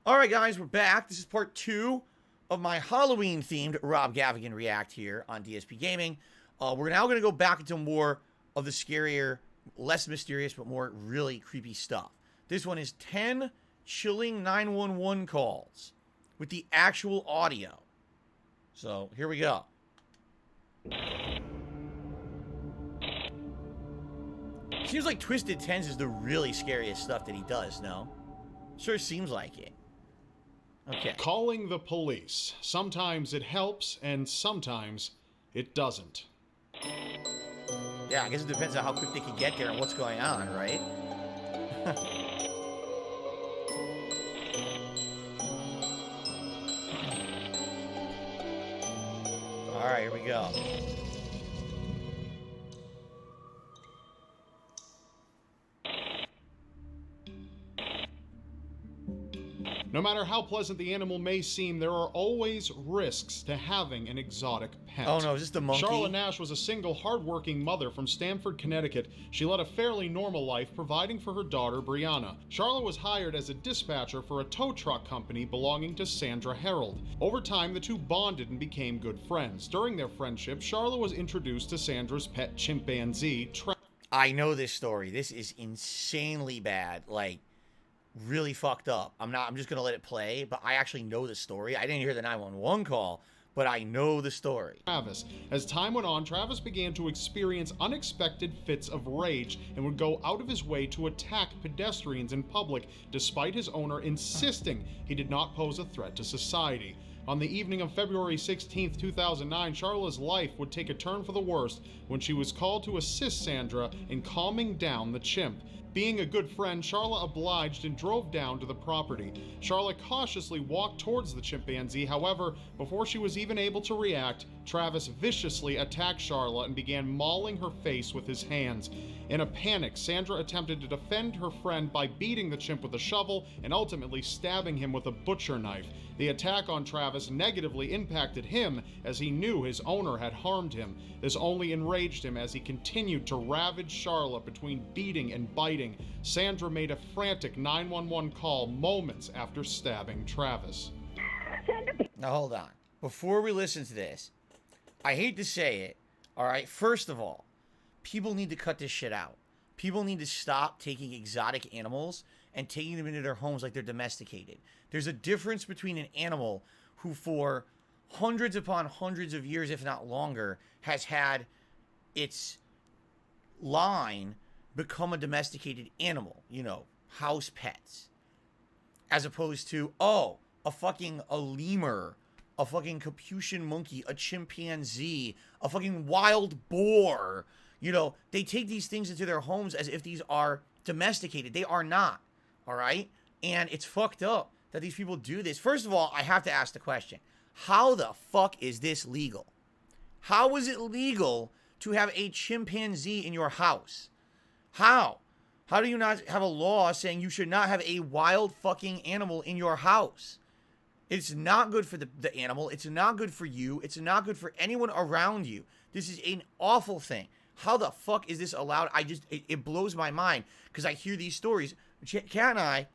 Alright guys, we're back. This is part 2 of my Halloween-themed Rob Gavagan react here on DSP Gaming. We're now going to go back into more of the scarier, less mysterious, but more really creepy stuff. This one is 10 chilling 911 calls with the actual audio. So, here we go. Seems like Twisted Tens is the really scariest stuff that he does, no? Sure seems like it. Okay. Calling the police. Sometimes it helps, and sometimes it doesn't. Yeah, I guess it depends on how quick they can get there and what's going on, right? Alright, here we go. No matter how pleasant the animal may seem, there are always risks to having an exotic pet. Oh no, is this the monkey? Charlotte Nash was a single, hardworking mother from Stamford, Connecticut. She led a fairly normal life, providing for her daughter, Brianna. Charlotte was hired as a dispatcher for a tow truck company belonging to Sandra Harold. Over time, the two bonded and became good friends. During their friendship, Charlotte was introduced to Sandra's pet chimpanzee, I know this story. This is insanely bad. Like, really fucked up. I'm just gonna let it play, but I actually know the story. I didn't hear the 911 call, but I know the story. Travis. As time went on, Travis began to experience unexpected fits of rage and would go out of his way to attack pedestrians in public, despite his owner insisting he did not pose a threat to society. On the evening of February 16, 2009, Charlotte's life would take a turn for the worst when she was called to assist Sandra in calming down the chimp. Being a good friend, Charlotte obliged and drove down to the property. Charlotte cautiously walked towards the chimpanzee. However, before she was even able to react, Travis viciously attacked Charlotte and began mauling her face with his hands. In a panic, Sandra attempted to defend her friend by beating the chimp with a shovel and ultimately stabbing him with a butcher knife. The attack on Travis negatively impacted him as he knew his owner had harmed him. This only enraged him as he continued to ravage Charlotte between beating and biting. Sandra made a frantic 911 call moments after stabbing Travis. Now hold on. Before we listen to this, I hate to say it, alright? First of all, people need to cut this shit out. People need to stop taking exotic animals and taking them into their homes like they're domesticated. There's a difference between an animal who for hundreds upon hundreds of years, if not longer, has had its line become a domesticated animal, you know, house pets, as opposed to, oh, a lemur, a fucking Capuchin monkey, a chimpanzee, a fucking wild boar. You know, they take these things into their homes as if these are domesticated. They are not, all right? And it's fucked up that these people do this. First of all, I have to ask the question, how the fuck is this legal? How is it legal to have a chimpanzee in your house? How? How do you not have a law saying you should not have a wild fucking animal in your house? It's not good for the animal. It's not good for you. It's not good for anyone around you. This is an awful thing. How the fuck is this allowed? It blows my mind because I hear these stories. Kat and I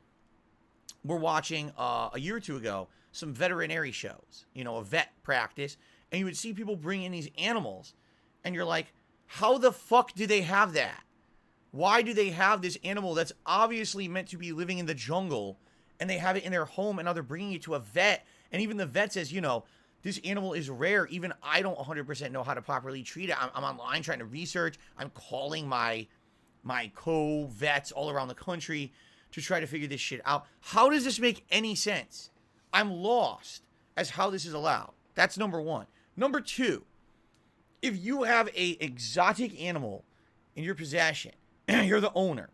were watching a year or two ago some veterinary shows, you know, a vet practice, and you would see people bring in these animals, and you're like, how the fuck do they have that? Why do they have this animal that's obviously meant to be living in the jungle, and they have it in their home, and now they're bringing it to a vet, and even the vet says, you know, this animal is rare. Even I don't 100% know how to properly treat it. I'm online trying to research. I'm calling my co-vets all around the country to try to figure this shit out. How does this make any sense? I'm lost as how this is allowed. That's number one. Number two, if you have a exotic animal in your possession, you're the owner,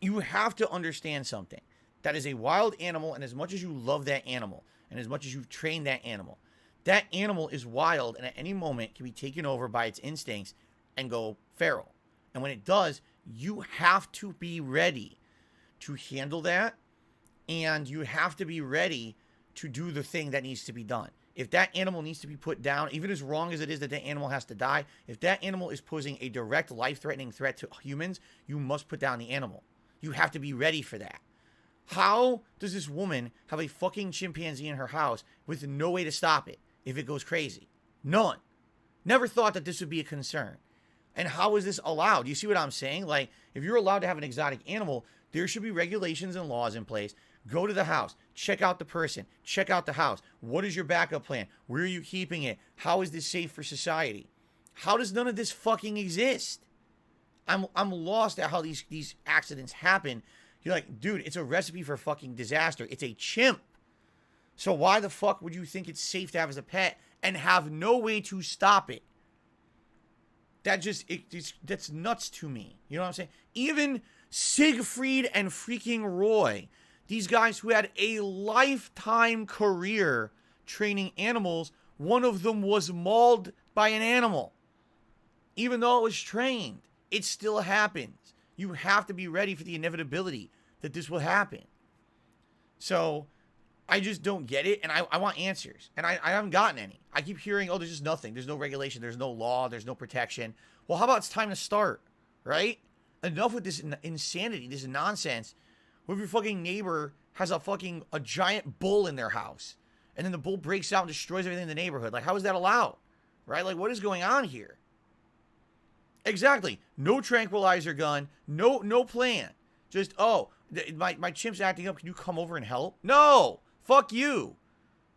you have to understand something. That is a wild animal, and as much as you love that animal, and as much as you've trained that animal is wild, and at any moment can be taken over by its instincts and go feral. And when it does, you have to be ready to handle that, and you have to be ready to do the thing that needs to be done. If that animal needs to be put down, even as wrong as it is that that animal has to die, if that animal is posing a direct life-threatening threat to humans, you must put down the animal. You have to be ready for that. How does this woman have a fucking chimpanzee in her house with no way to stop it if it goes crazy? None. Never thought that this would be a concern. And how is this allowed? You see what I'm saying? Like, if you're allowed to have an exotic animal, there should be regulations and laws in place. Go to the house. Check out the person. Check out the house. What is your backup plan? Where are you keeping it? How is this safe for society? How does none of this fucking exist? I'm lost at how these accidents happen. You're like, dude, it's a recipe for fucking disaster. It's a chimp. So why the fuck would you think it's safe to have as a pet and have no way to stop it? That's nuts to me. You know what I'm saying? Even Siegfried and freaking Roy, these guys who had a lifetime career training animals, one of them was mauled by an animal. Even though it was trained, it still happens. You have to be ready for the inevitability that this will happen. So I just don't get it, and I want answers. And I haven't gotten any. I keep hearing, oh, there's just nothing. There's no regulation. There's no law. There's no protection. Well, how about it's time to start, right? Enough with this insanity, this nonsense. What if your fucking neighbor has a giant bull in their house, and then the bull breaks out and destroys everything in the neighborhood? Like, how is that allowed? Right? Like, what is going on here? Exactly. No tranquilizer gun. No plan. Just, oh, my chimp's acting up. Can you come over and help? No. Fuck you.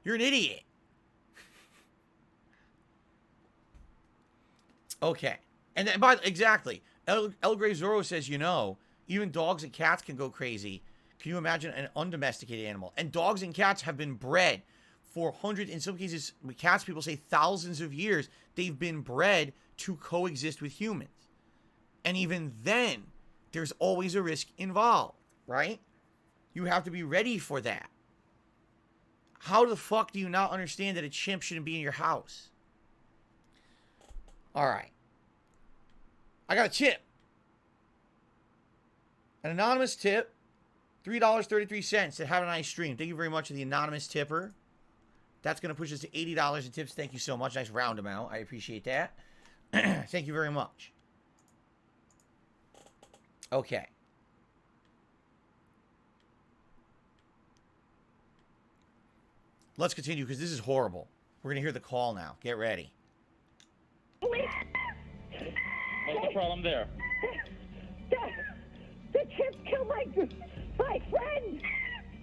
You're an idiot. Okay. And then, exactly. El Grey Zorro says, even dogs and cats can go crazy. Can you imagine an undomesticated animal? And dogs and cats have been bred for hundreds, in some cases, with cats, people say thousands of years. They've been bred to coexist with humans. And even then, there's always a risk involved, right? You have to be ready for that. How the fuck do you not understand that a chimp shouldn't be in your house? All right. I got a tip. An anonymous tip. $3.33 to have a nice stream. Thank you very much to the anonymous tipper. That's going to push us to $80 in tips. Thank you so much. Nice round amount. I appreciate that. Thank you very much. Okay. Let's continue because this is horrible. We're going to hear the call now. Get ready. What's the problem there? The chimp killed my friend.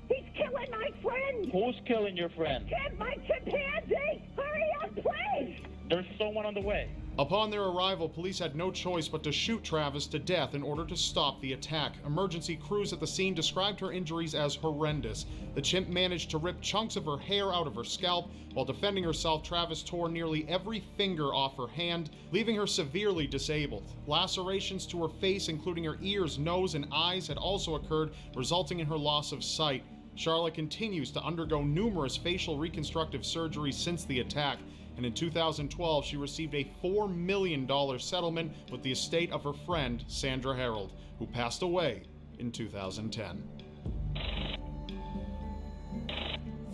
He's killing my friend. Who's killing your friend? Chimp, my chimpanzee. Hurry up, please. There's someone on the way. Upon their arrival, police had no choice but to shoot Travis to death in order to stop the attack. Emergency crews at the scene described her injuries as horrendous. The chimp managed to rip chunks of her hair out of her scalp. While defending herself, Travis tore nearly every finger off her hand, leaving her severely disabled. Lacerations to her face, including her ears, nose, and eyes, had also occurred, resulting in her loss of sight. Charlotte continues to undergo numerous facial reconstructive surgeries since the attack. And in 2012, she received a $4 million settlement with the estate of her friend, Sandra Harold, who passed away in 2010.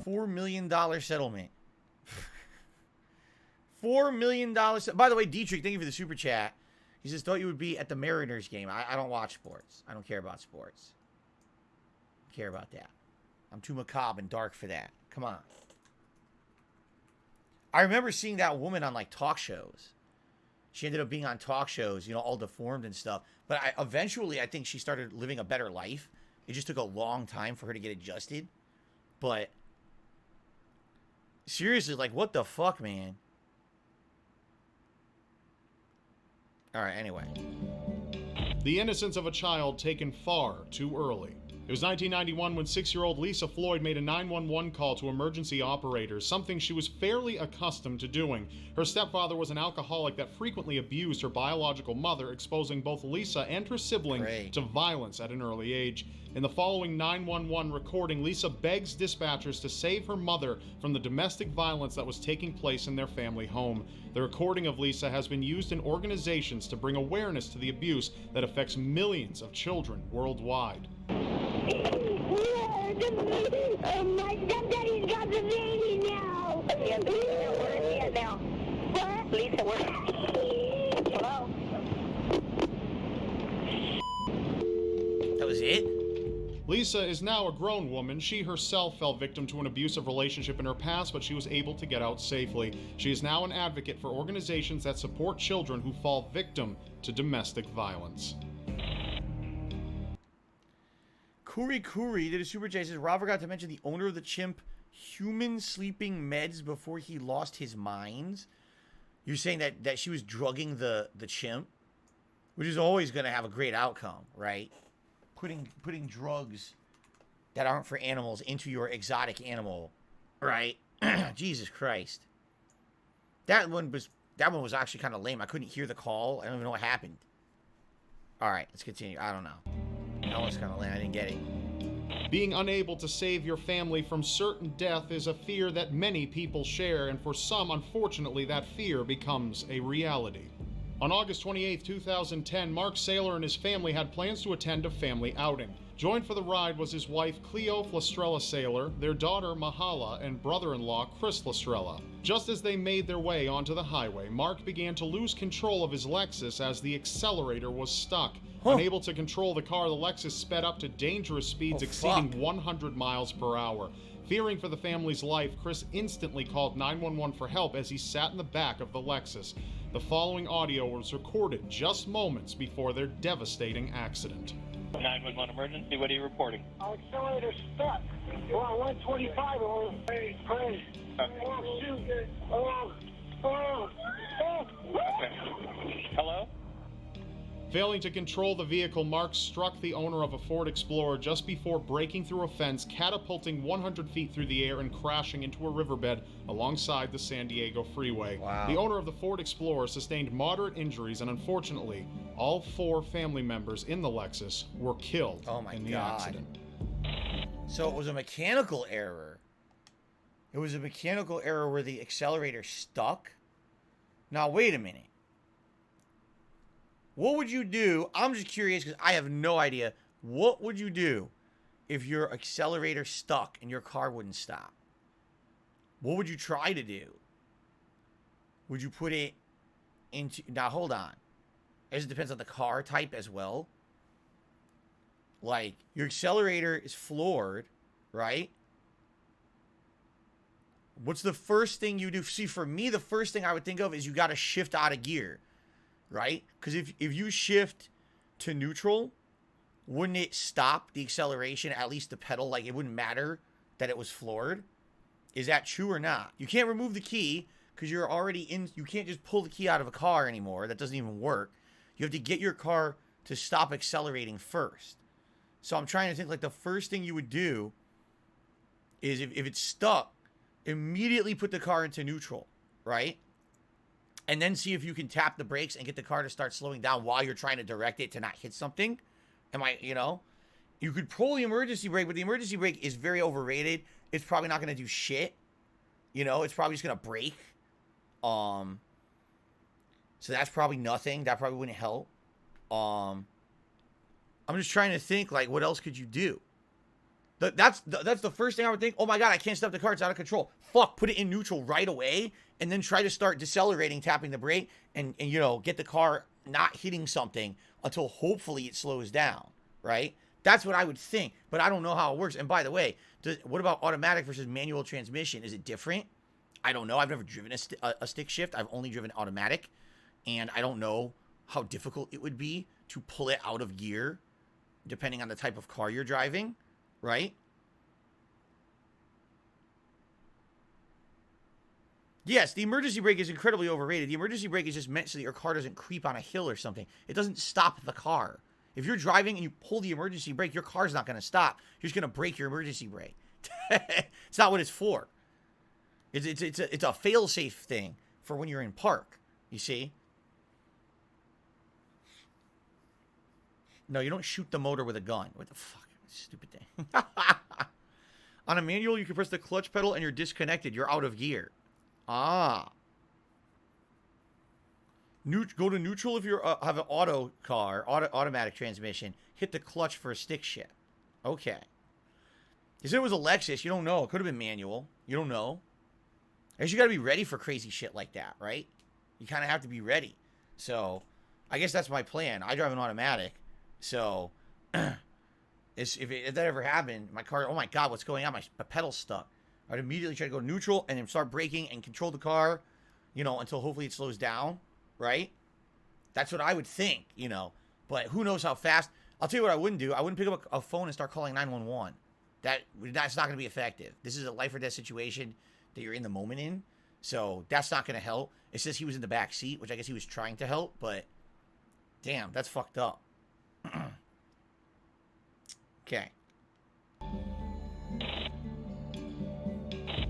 $4 million settlement. $4 million. By the way, Dietrich, thank you for the super chat. He says, thought you would be at the Mariners game. I don't watch sports. I don't care about sports. I care about that. I'm too macabre and dark for that. Come on. I remember seeing that woman on, like, talk shows. She ended up being on talk shows, all deformed and stuff. But eventually, I think she started living a better life. It just took a long time for her to get adjusted. But seriously, like, what the fuck, man? All right, anyway. The innocence of a child taken far too early. It was 1991 when 6-year-old Lisa Floyd made a 911 call to emergency operators, something she was fairly accustomed to doing. Her stepfather was an alcoholic that frequently abused her biological mother, exposing both Lisa and her sibling to violence at an early age. In the following 911 recording, Lisa begs dispatchers to save her mother from the domestic violence that was taking place in their family home. The recording of Lisa has been used in organizations to bring awareness to the abuse that affects millions of children worldwide. My stepdaddy's got the baby now. Lisa, where is he at now? What? Lisa, where? Hello? That was it? Lisa is now a grown woman. She herself fell victim to an abusive relationship in her past, but she was able to get out safely. She is now an advocate for organizations that support children who fall victim to domestic violence. Kuri did a super chat. Says Rob forgot to mention the owner of the chimp human sleeping meds before he lost his mind. You're saying that she was drugging the chimp, which is always going to have a great outcome, right? Putting drugs that aren't for animals into your exotic animal, right? Jesus Christ. That one was actually kind of lame. I couldn't hear the call. I don't even know what happened. All right, let's continue. I don't know. That one's kind of lame. I didn't get it. Being unable to save your family from certain death is a fear that many people share, and for some, unfortunately, that fear becomes a reality. On August 28, 2010, Mark Saylor and his family had plans to attend a family outing. Joined for the ride was his wife Cleo Flastrella Saylor, their daughter Mahala, and brother-in-law Chris Flastrella. Just as they made their way onto the highway, Mark began to lose control of his Lexus as the accelerator was stuck. Unable to control the car, the Lexus sped up to dangerous speeds exceeding 100 miles per hour. Fearing for the family's life, Chris instantly called 911 for help as he sat in the back of the Lexus. The following audio was recorded just moments before their devastating accident. 911 emergency, what are you reporting? Our accelerator's stuck. We're on 125 and we're pray. Oh, shoot. Oh. Okay. Hello? Failing to control the vehicle, Mark struck the owner of a Ford Explorer just before breaking through a fence, catapulting 100 feet through the air and crashing into a riverbed alongside the San Diego freeway. Wow. The owner of the Ford Explorer sustained moderate injuries, and unfortunately, all 4 family members in the Lexus were killed in the accident. So it was a mechanical error. It was a mechanical error where the accelerator stuck. Now, wait a minute. What would you do? I'm just curious because I have no idea. What would you do if your accelerator stuck and your car wouldn't stop? What would you try to do? Would you put it into... Now, hold on. It depends on the car type as well. Like, your accelerator is floored, right? What's the first thing you do? See, for me, the first thing I would think of is you got to shift out of gear. Right? Because if you shift to neutral, wouldn't it stop the acceleration, at least the pedal? Like, it wouldn't matter that it was floored. Is that true or not? You can't remove the key because you're already in. You can't just pull the key out of a car anymore. That doesn't even work. You have to get your car to stop accelerating first. So I'm trying to think, like, the first thing you would do is if it's stuck, immediately put the car into neutral, right? And then see if you can tap the brakes and get the car to start slowing down while you're trying to direct it to not hit something. You could pull the emergency brake, but the emergency brake is very overrated. It's probably not going to do shit. It's probably just going to break. So that's probably nothing. That probably wouldn't help. I'm just trying to think, like, what else could you do? That's the first thing I would think. Oh my God, I can't stop the car. It's out of control. Fuck, put it in neutral right away and then try to start decelerating, tapping the brake and get the car not hitting something until hopefully it slows down, right? That's what I would think, but I don't know how it works. And by the way, what about automatic versus manual transmission? Is it different? I don't know. I've never driven a stick shift. I've only driven automatic, and I don't know how difficult it would be to pull it out of gear depending on the type of car you're driving. Right? Yes, the emergency brake is incredibly overrated. The emergency brake is just meant so that your car doesn't creep on a hill or something. It doesn't stop the car. If you're driving and you pull the emergency brake, your car's not going to stop. You're just going to break your emergency brake. It's not what it's for. It's a fail-safe thing for when you're in park, you see? No, you don't shoot the motor with a gun. What the fuck? Stupid thing. On a manual, you can press the clutch pedal and you're disconnected. You're out of gear. Go to neutral if you have an automatic transmission. Hit the clutch for a stick shift. Okay. You said it was a Lexus. You don't know. It could have been manual. You don't know. I guess you got to be ready for crazy shit like that, right? You kind of have to be ready. So, I guess that's my plan. I drive an automatic. So... If that ever happened, my car, oh my God, what's going on? My pedal's stuck. I'd immediately try to go neutral and then start braking and control the car, you know, until hopefully it slows down, right? That's what I would think, you know. But who knows how fast. I'll tell you what I wouldn't do. I wouldn't pick up a phone and start calling 911. That's not going to be effective. This is a life or death situation that you're in the moment in. So that's not going to help. It says he was in the back seat, which I guess he was trying to help. But damn, that's fucked up. Okay.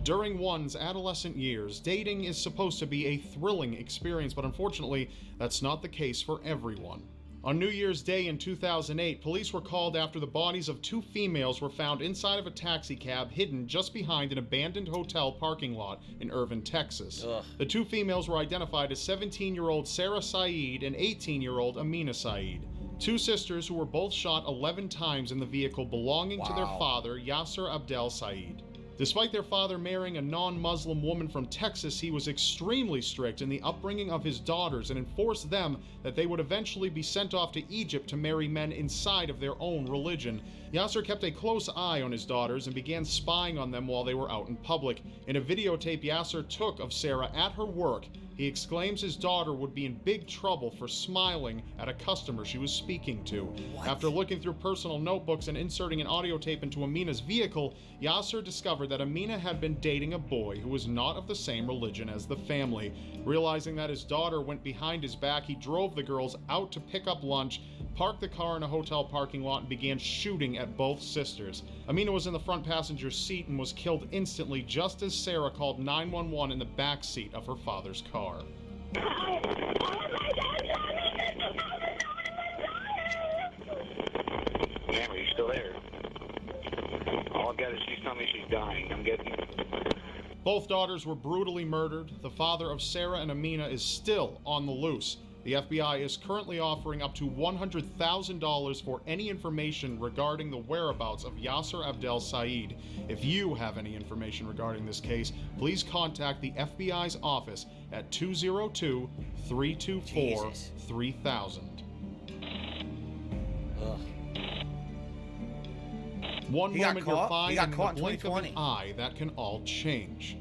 During one's adolescent years, dating is supposed to be a thrilling experience, but unfortunately, that's not the case for everyone. On New Year's Day in 2008, police were called after the bodies of 2 females were found inside of a taxi cab hidden just behind an abandoned hotel parking lot in Irving, Texas. Ugh. The 2 females were identified as 17-year-old Sarah Saeed and 18-year-old Amina Saeed. 2 sisters who were both shot 11 times in the vehicle belonging to their father, Yasser Abdel Saeed. Despite their father marrying a non-Muslim woman from Texas, he was extremely strict in the upbringing of his daughters and enforced them that they would eventually be sent off to Egypt to marry men inside of their own religion. Yasser kept a close eye on his daughters and began spying on them while they were out in public. In a videotape Yasser took of Sarah at her work, he exclaims his daughter would be in big trouble for smiling at a customer she was speaking to. What? After looking through personal notebooks and inserting an audio tape into Amina's vehicle, Yasser discovered that Amina had been dating a boy who was not of the same religion as the family. Realizing that his daughter went behind his back, he drove the girls out to pick up lunch, parked the car in a hotel parking lot, and began shooting at both sisters. Amina was in the front passenger seat and was killed instantly just as Sarah called 911 in the back seat of her father's car. Ma'am, are you still there? All I got is she's telling me she's dying. I'm getting... Both daughters were brutally murdered. The father of Sarah and Amina is still on the loose. The FBI is currently offering up to $100,000 for any information regarding the whereabouts of Yasser Abdel Saeed. If you have any information regarding this case, please contact the FBI's office at 202-324-3000. One moment you're fine, and in the blink of an eye, that can all change.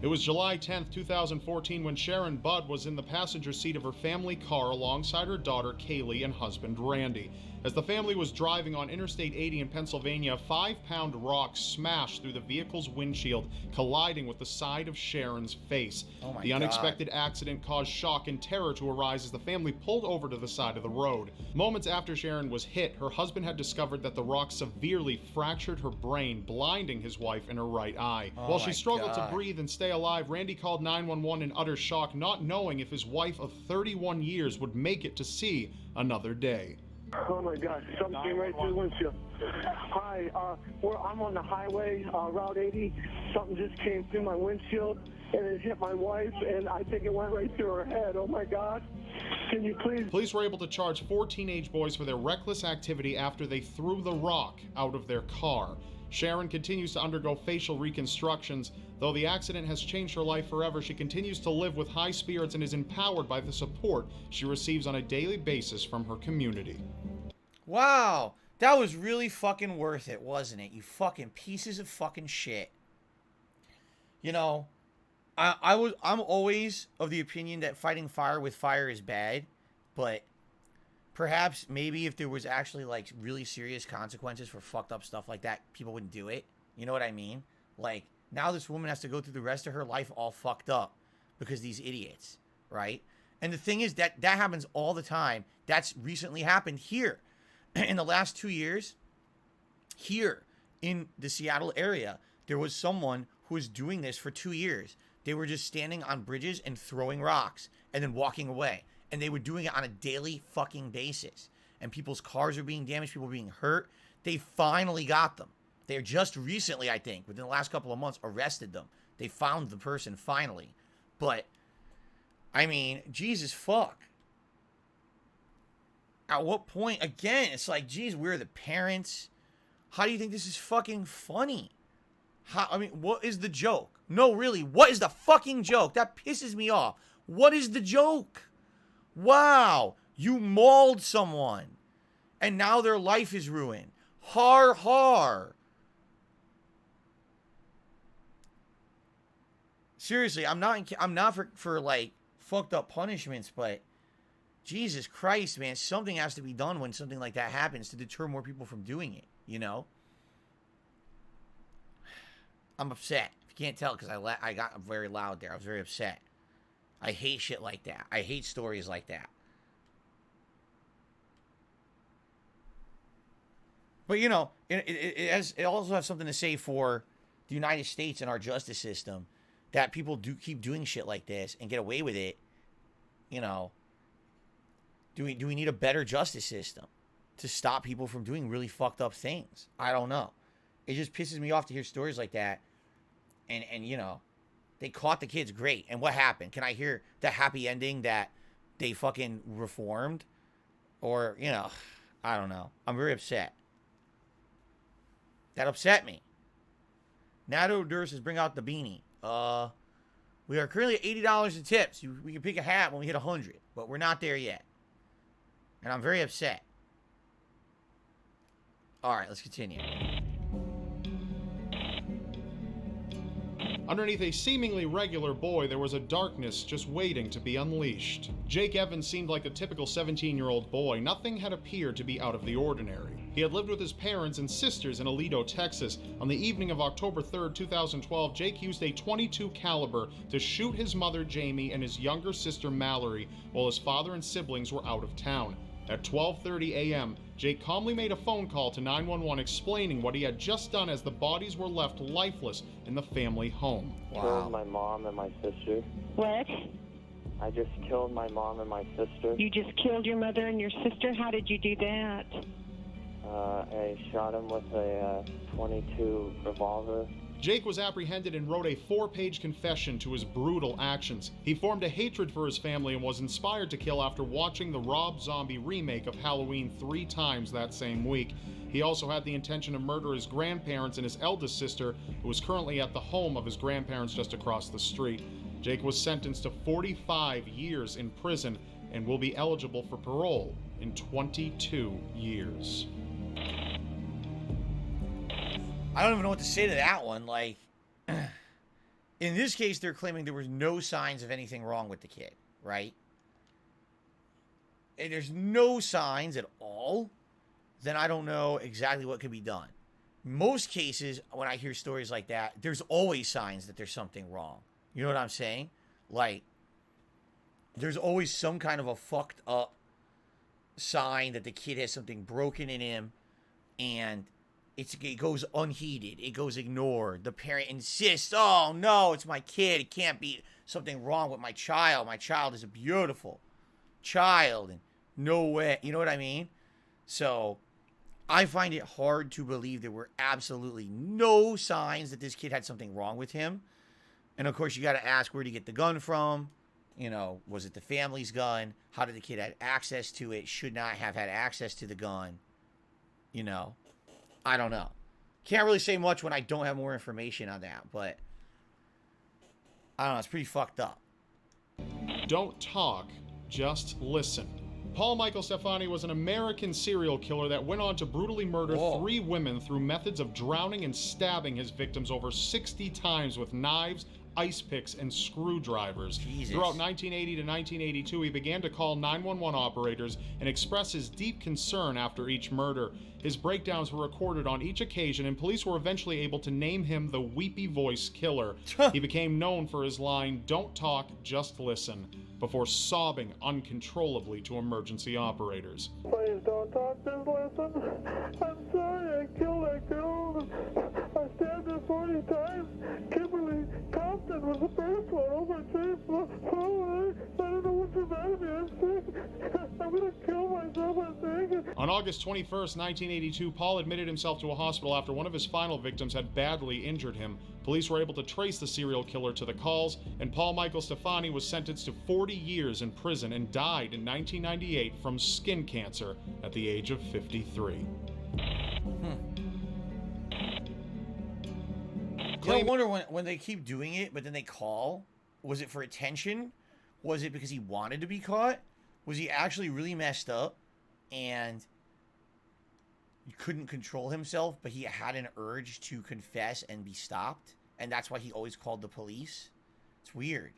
It was July 10th, 2014 when Sharon Budd was in the passenger seat of her family car alongside her daughter Kaylee and husband Randy. As the family was driving on Interstate 80 in Pennsylvania, a 5-pound rock smashed through the vehicle's windshield, colliding with the side of Sharon's face. Oh my the unexpected accident caused shock and terror to arise as the family pulled over to the side of the road. Moments after Sharon was hit, her husband had discovered that the rock severely fractured her brain, blinding his wife in her right eye. While she struggled to breathe and stay alive, Randy called 911 in utter shock, not knowing if his wife of 31 years would make it to see another day. Oh my God, something came right through the windshield. Hi, I'm on the highway, Route 80. Something just came through my windshield and it hit my wife and I think it went right through her head. Oh my God. Can you please? Police were able to charge 4 teenage boys for their reckless activity after they threw the rock out of their car. Sharon continues to undergo facial reconstructions. Though the accident has changed her life forever, she continues to live with high spirits and is empowered by the support she receives on a daily basis from her community. Wow, that was really fucking worth it, wasn't it? You fucking pieces of fucking shit. You know, I'm always of the opinion that fighting fire with fire is bad, but perhaps maybe if there was actually like really serious consequences for fucked up stuff like that, people wouldn't do it. You know what I mean? Like, now this woman has to go through the rest of her life all fucked up because these idiots, right? And the thing is that happens all the time. That's recently happened here. In the last 2 years, here in the Seattle area, there was someone who was doing this for 2 years. They were just standing on bridges and throwing rocks and then walking away. And they were doing it on a daily fucking basis. And people's cars are being damaged, people are being hurt. They finally got them. They're just recently, I think, within the last couple of months, arrested them. They found the person finally. But, I mean, Jesus fuck. At what point, again, it's like, geez, we're the parents. How do you think this is fucking funny? What is the joke? No, really, what is the fucking joke? That pisses me off. What is the joke? Wow, you mauled someone, and now their life is ruined. Har har. Seriously, I'm not for like fucked up punishments, but Jesus Christ, man, something has to be done when something like that happens to deter more people from doing it, you know? I'm upset. If you can't tell, because I got very loud there. I was very upset. I hate shit like that. I hate stories like that. But, you know, it also has something to say for the United States and our justice system, that people do keep doing shit like this and get away with it. You know, do we need a better justice system to stop people from doing really fucked up things? I don't know. It just pisses me off to hear stories like that. And you know, they caught the kids, great. And what happened? Can I hear the happy ending that they fucking reformed? Or, you know, I don't know. I'm very upset. That upset me. Nato Durst says, bring out the beanie. We are currently at $80 in tips. We can pick a hat when we hit 100, but we're not there yet. And I'm very upset. All right, let's continue. Underneath a seemingly regular boy, there was a darkness just waiting to be unleashed. Jake Evans seemed like a typical 17-year-old boy. Nothing had appeared to be out of the ordinary. He had lived with his parents and sisters in Aledo, Texas. On the evening of October 3rd, 2012, Jake used a .22 caliber to shoot his mother, Jamie, and his younger sister, Mallory, while his father and siblings were out of town. At 12:30 a.m., Jake calmly made a phone call to 911 explaining what he had just done as the bodies were left lifeless in the family home. Killed my mom and my sister. What? I just killed my mom and my sister. You just killed your mother and your sister? How did you do that? I shot him with a .22 revolver. Jake was apprehended and wrote a 4-page confession to his brutal actions. He formed a hatred for his family and was inspired to kill after watching the Rob Zombie remake of Halloween 3 times that same week. He also had the intention to murder his grandparents and his eldest sister, who was currently at the home of his grandparents just across the street. Jake was sentenced to 45 years in prison and will be eligible for parole in 22 years. I don't even know what to say to that one. Like, in this case, they're claiming there was no signs of anything wrong with the kid, right? And there's no signs at all, then I don't know exactly what could be done. Most cases, when I hear stories like that, there's always signs that there's something wrong. You know what I'm saying? Like, there's always some kind of a fucked up sign that the kid has something broken in him, and it goes unheeded. It goes ignored. The parent insists, oh, no, it's my kid. It can't be something wrong with my child. My child is a beautiful child. And no way. You know what I mean? So I find it hard to believe there were absolutely no signs that this kid had something wrong with him. And, of course, you got to ask, where did he get the gun from? You know, was it the family's gun? How did the kid have access to it? Should not have had access to the gun. You know. I don't know. Can't really say much when I don't have more information on that, but I don't know. It's pretty fucked up. Don't talk, just listen. Paul Michael Stefani was an American serial killer that went on to brutally murder 3 women through methods of drowning and stabbing his victims over 60 times with knives, ice picks, and screwdrivers. Jesus. Throughout 1980 to 1982, he began to call 911 operators and express his deep concern after each murder. His breakdowns were recorded on each occasion, and police were eventually able to name him the Weepy Voice Killer. He became known for his line, "Don't talk, just listen," before sobbing uncontrollably to emergency operators. Please don't talk, just listen. I'm sorry I killed that girl. I stabbed her 40 times. Kimberly Compton was the first one. Oh my God. Oh, I don't know what's the matter with me. I'm sick. I'm going to kill myself, I think. On August 21st, 1982, Paul admitted himself to a hospital after one of his final victims had badly injured him. Police were able to trace the serial killer to the calls, and Paul Michael Stefani was sentenced to 40 years in prison and died in 1998 from skin cancer at the age of 53. Yeah, I wonder when they keep doing it, but then they call, was it for attention? Was it because he wanted to be caught? Was he actually really messed up? And couldn't control himself, but he had an urge to confess and be stopped, and that's why he always called the police. It's weird.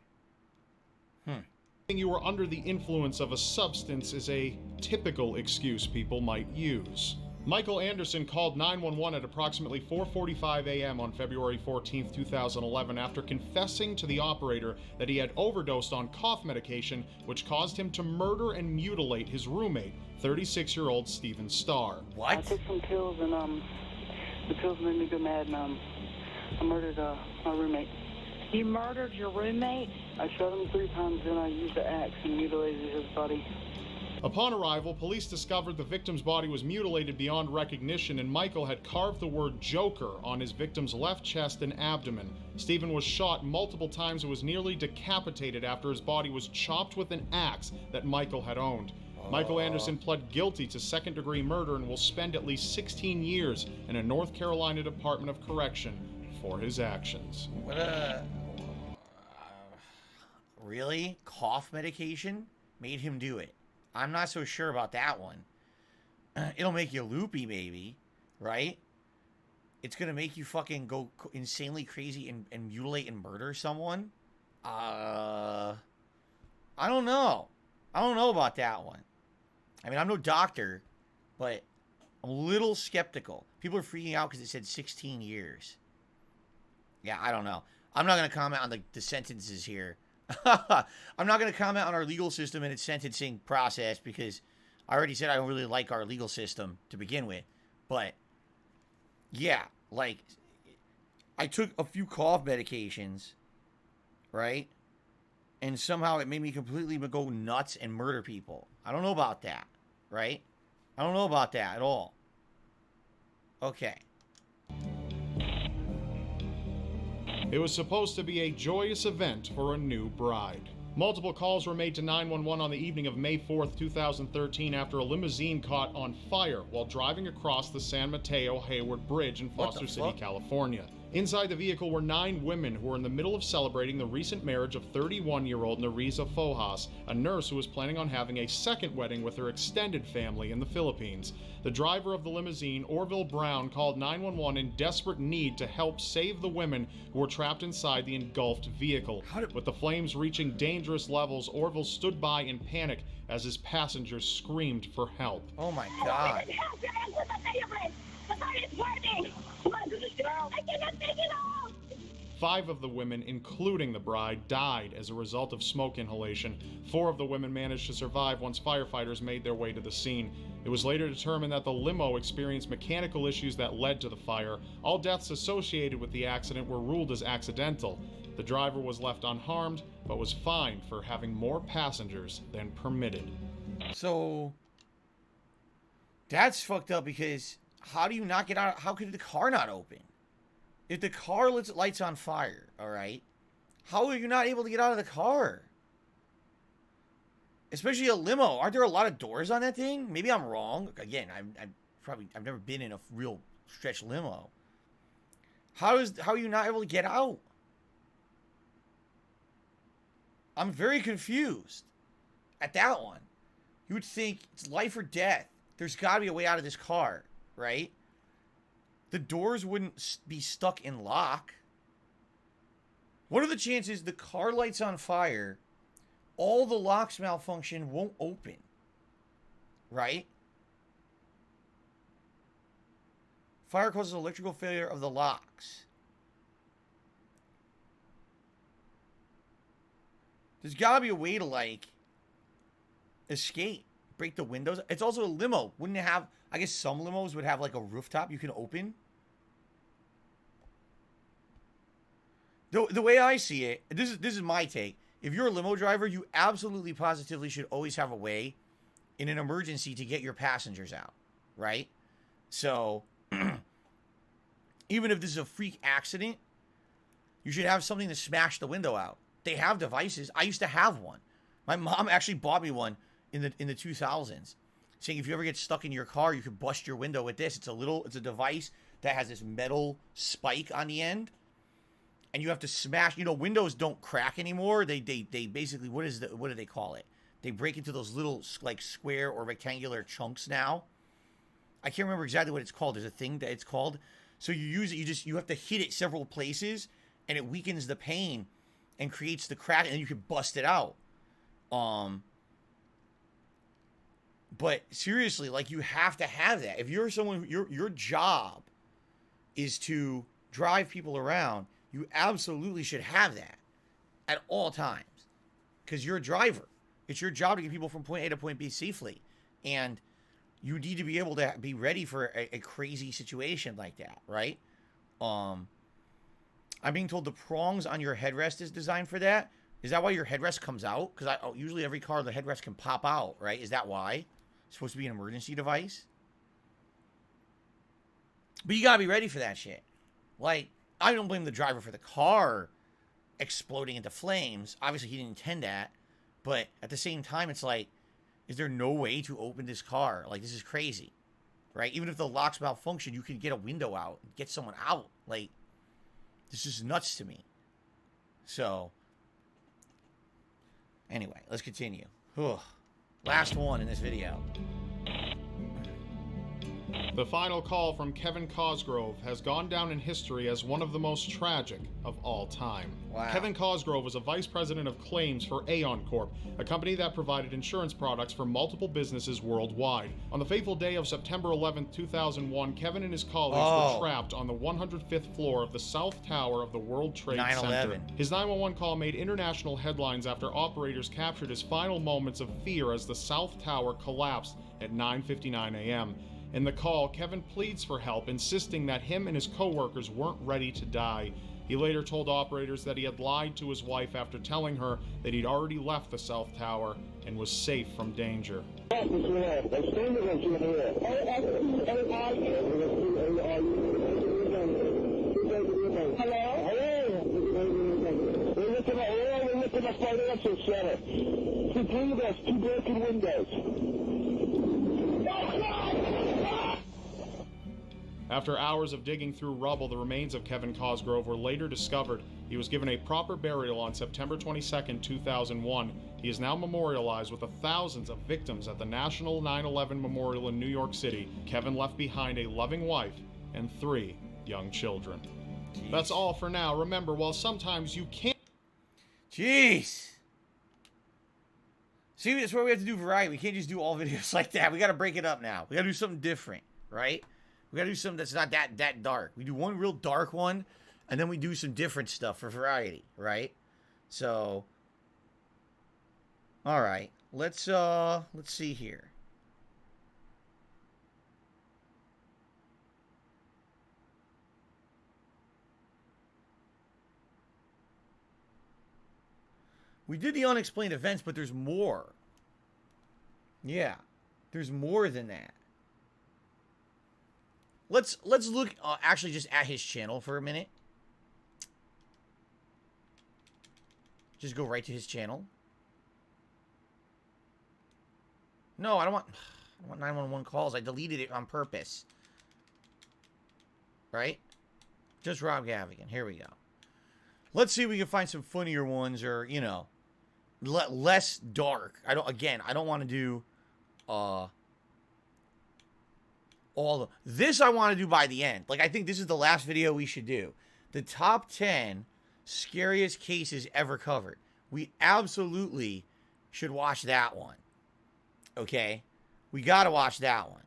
You were under the influence of a substance is a typical excuse people might use. Michael Anderson called 911 at approximately 4:45 a.m. on February 14, 2011 after confessing to the operator that he had overdosed on cough medication, which caused him to murder and mutilate his roommate, 36-year-old Stephen Starr. What? I took some pills and the pills made me go mad and I murdered my roommate. You murdered your roommate? I shot him 3 times and I used the axe and mutilated his body. Upon arrival, police discovered the victim's body was mutilated beyond recognition, and Michael had carved the word Joker on his victim's left chest and abdomen. Stephen was shot multiple times and was nearly decapitated after his body was chopped with an axe that Michael had owned. Michael Anderson pled guilty to second-degree murder and will spend at least 16 years in a North Carolina Department of Correction for his actions. What really? Cough medication made him do it. I'm not so sure about that one. It'll make you loopy, maybe, right? It's gonna make you fucking go insanely crazy and mutilate and murder someone. I don't know. I don't know about that one. I mean, I'm no doctor, but I'm a little skeptical. People are freaking out because it said 16 years. Yeah, I don't know. I'm not going to comment on the sentences here. I'm not going to comment on our legal system and its sentencing process because I already said I don't really like our legal system to begin with. But, yeah, like, I took a few cough medications, right? And somehow it made me completely go nuts and murder people. I don't know about that, right? I don't know about that at all. Okay. It was supposed to be a joyous event for a new bride. Multiple calls were made to 911 on the evening of May 4th, 2013 after a limousine caught on fire while driving across the San Mateo Hayward Bridge in Foster City, California. Inside the vehicle were 9 women who were in the middle of celebrating the recent marriage of 31-year-old Nerissa Fojas, a nurse who was planning on having a second wedding with her extended family in the Philippines. The driver of the limousine, Orville Brown, called 911 in desperate need to help save the women who were trapped inside the engulfed vehicle. With the flames reaching dangerous levels, Orville stood by in panic as his passengers screamed for help. Oh my God. I cannot take it off! 5 of the women, including the bride, died as a result of smoke inhalation. 4 of the women managed to survive once firefighters made their way to the scene. It was later determined that the limo experienced mechanical issues that led to the fire. All deaths associated with the accident were ruled as accidental. The driver was left unharmed, but was fined for having more passengers than permitted. So, that's fucked up because how do you not get out? How could the car not open? If the car lights on fire, all right, how are you not able to get out of the car? Especially a limo. Aren't there a lot of doors on that thing? Maybe I'm wrong. Again, I've never been in a real stretch limo. How are you not able to get out? I'm very confused at that one. You would think it's life or death. There's got to be a way out of this car, right? The doors wouldn't be stuck in lock. What are the chances the car lights on fire, all the locks malfunction, won't open? Right? Fire causes electrical failure of the locks. There's got to be a way to, like, escape. Break the windows. It's also a limo. Wouldn't it have... I guess some limos would have, like, a rooftop you can open. The way I see it, this is my take. If you're a limo driver, you absolutely positively should always have a way in an emergency to get your passengers out, right? So, even if this is a freak accident, you should have something to smash the window out. They have devices. I used to have one. My mom actually bought me one in the 2000s, saying if you ever get stuck in your car, you could bust your window with this. It's a device that has this metal spike on the end. And you have to smash, windows don't crack anymore. They basically, what do they call it? They break into those little, like, square or rectangular chunks now. I can't remember exactly what it's called. There's a thing that it's called. So you use it, you have to hit it several places, and it weakens the pain and creates the crack, and then you can bust it out. But seriously, like, you have to have that. If you're someone, your job is to drive people around, you absolutely should have that at all times. Because you're a driver. It's your job to get people from point A to point B safely. And you need to be able to be ready for a crazy situation like that, right? I'm being told the prongs on your headrest is designed for that. Is that why your headrest comes out? Because usually every car, the headrest can pop out, right? Is that why? It's supposed to be an emergency device? But you gotta be ready for that shit. Like, I don't blame the driver for the car exploding into flames. Obviously, he didn't intend that. But at the same time, it's like, is there no way to open this car? Like, this is crazy, right? Even if the locks malfunction, you can get a window out, get someone out. Like, this is nuts to me. So, anyway, let's continue. Ugh. Last one in this video. The final call from Kevin Cosgrove has gone down in history as one of the most tragic of all time. Wow. Kevin Cosgrove was a vice president of claims for Aon Corp, a company that provided insurance products for multiple businesses worldwide. On the fateful day of September 11, 2001, Kevin and his colleagues were trapped on the 105th floor of the South Tower of the World Trade 9/11. Center. His 911 call made international headlines after operators captured his final moments of fear as the South Tower collapsed at 9:59 a.m. In the call, Kevin pleads for help, insisting that him and his co-workers weren't ready to die. He later told operators that he had lied to his wife after telling her that he'd already left the South Tower and was safe from danger. After hours of digging through rubble, the remains of Kevin Cosgrove were later discovered. He was given a proper burial on September 22, 2001. He is now memorialized with the thousands of victims at the National 9/11 Memorial in New York City. Kevin left behind a loving wife and 3 young children. Jeez. That's all for now. Remember, while sometimes you can't... Jeez. See, that's where we have to do variety. We can't just do all videos like that. We got to break it up now. We got to do something different, right? We got to do something that's not that dark. We do one real dark one, and then we do some different stuff for variety, right? So, all right. Let's see here. We did the unexplained events, but there's more. Yeah, there's more than that. Let's look actually just at his channel for a minute. Just go right to his channel. No, I don't want 911 calls. I deleted it on purpose. Right? Just Rob Gavagan. Here we go. Let's see if we can find some funnier ones, or, you know, less dark. I don't want to do all of this. I want to do by the end. Like, I think this is the last video we should do. The top 10 scariest cases ever covered. We absolutely should watch that one. Okay? We got to watch that one.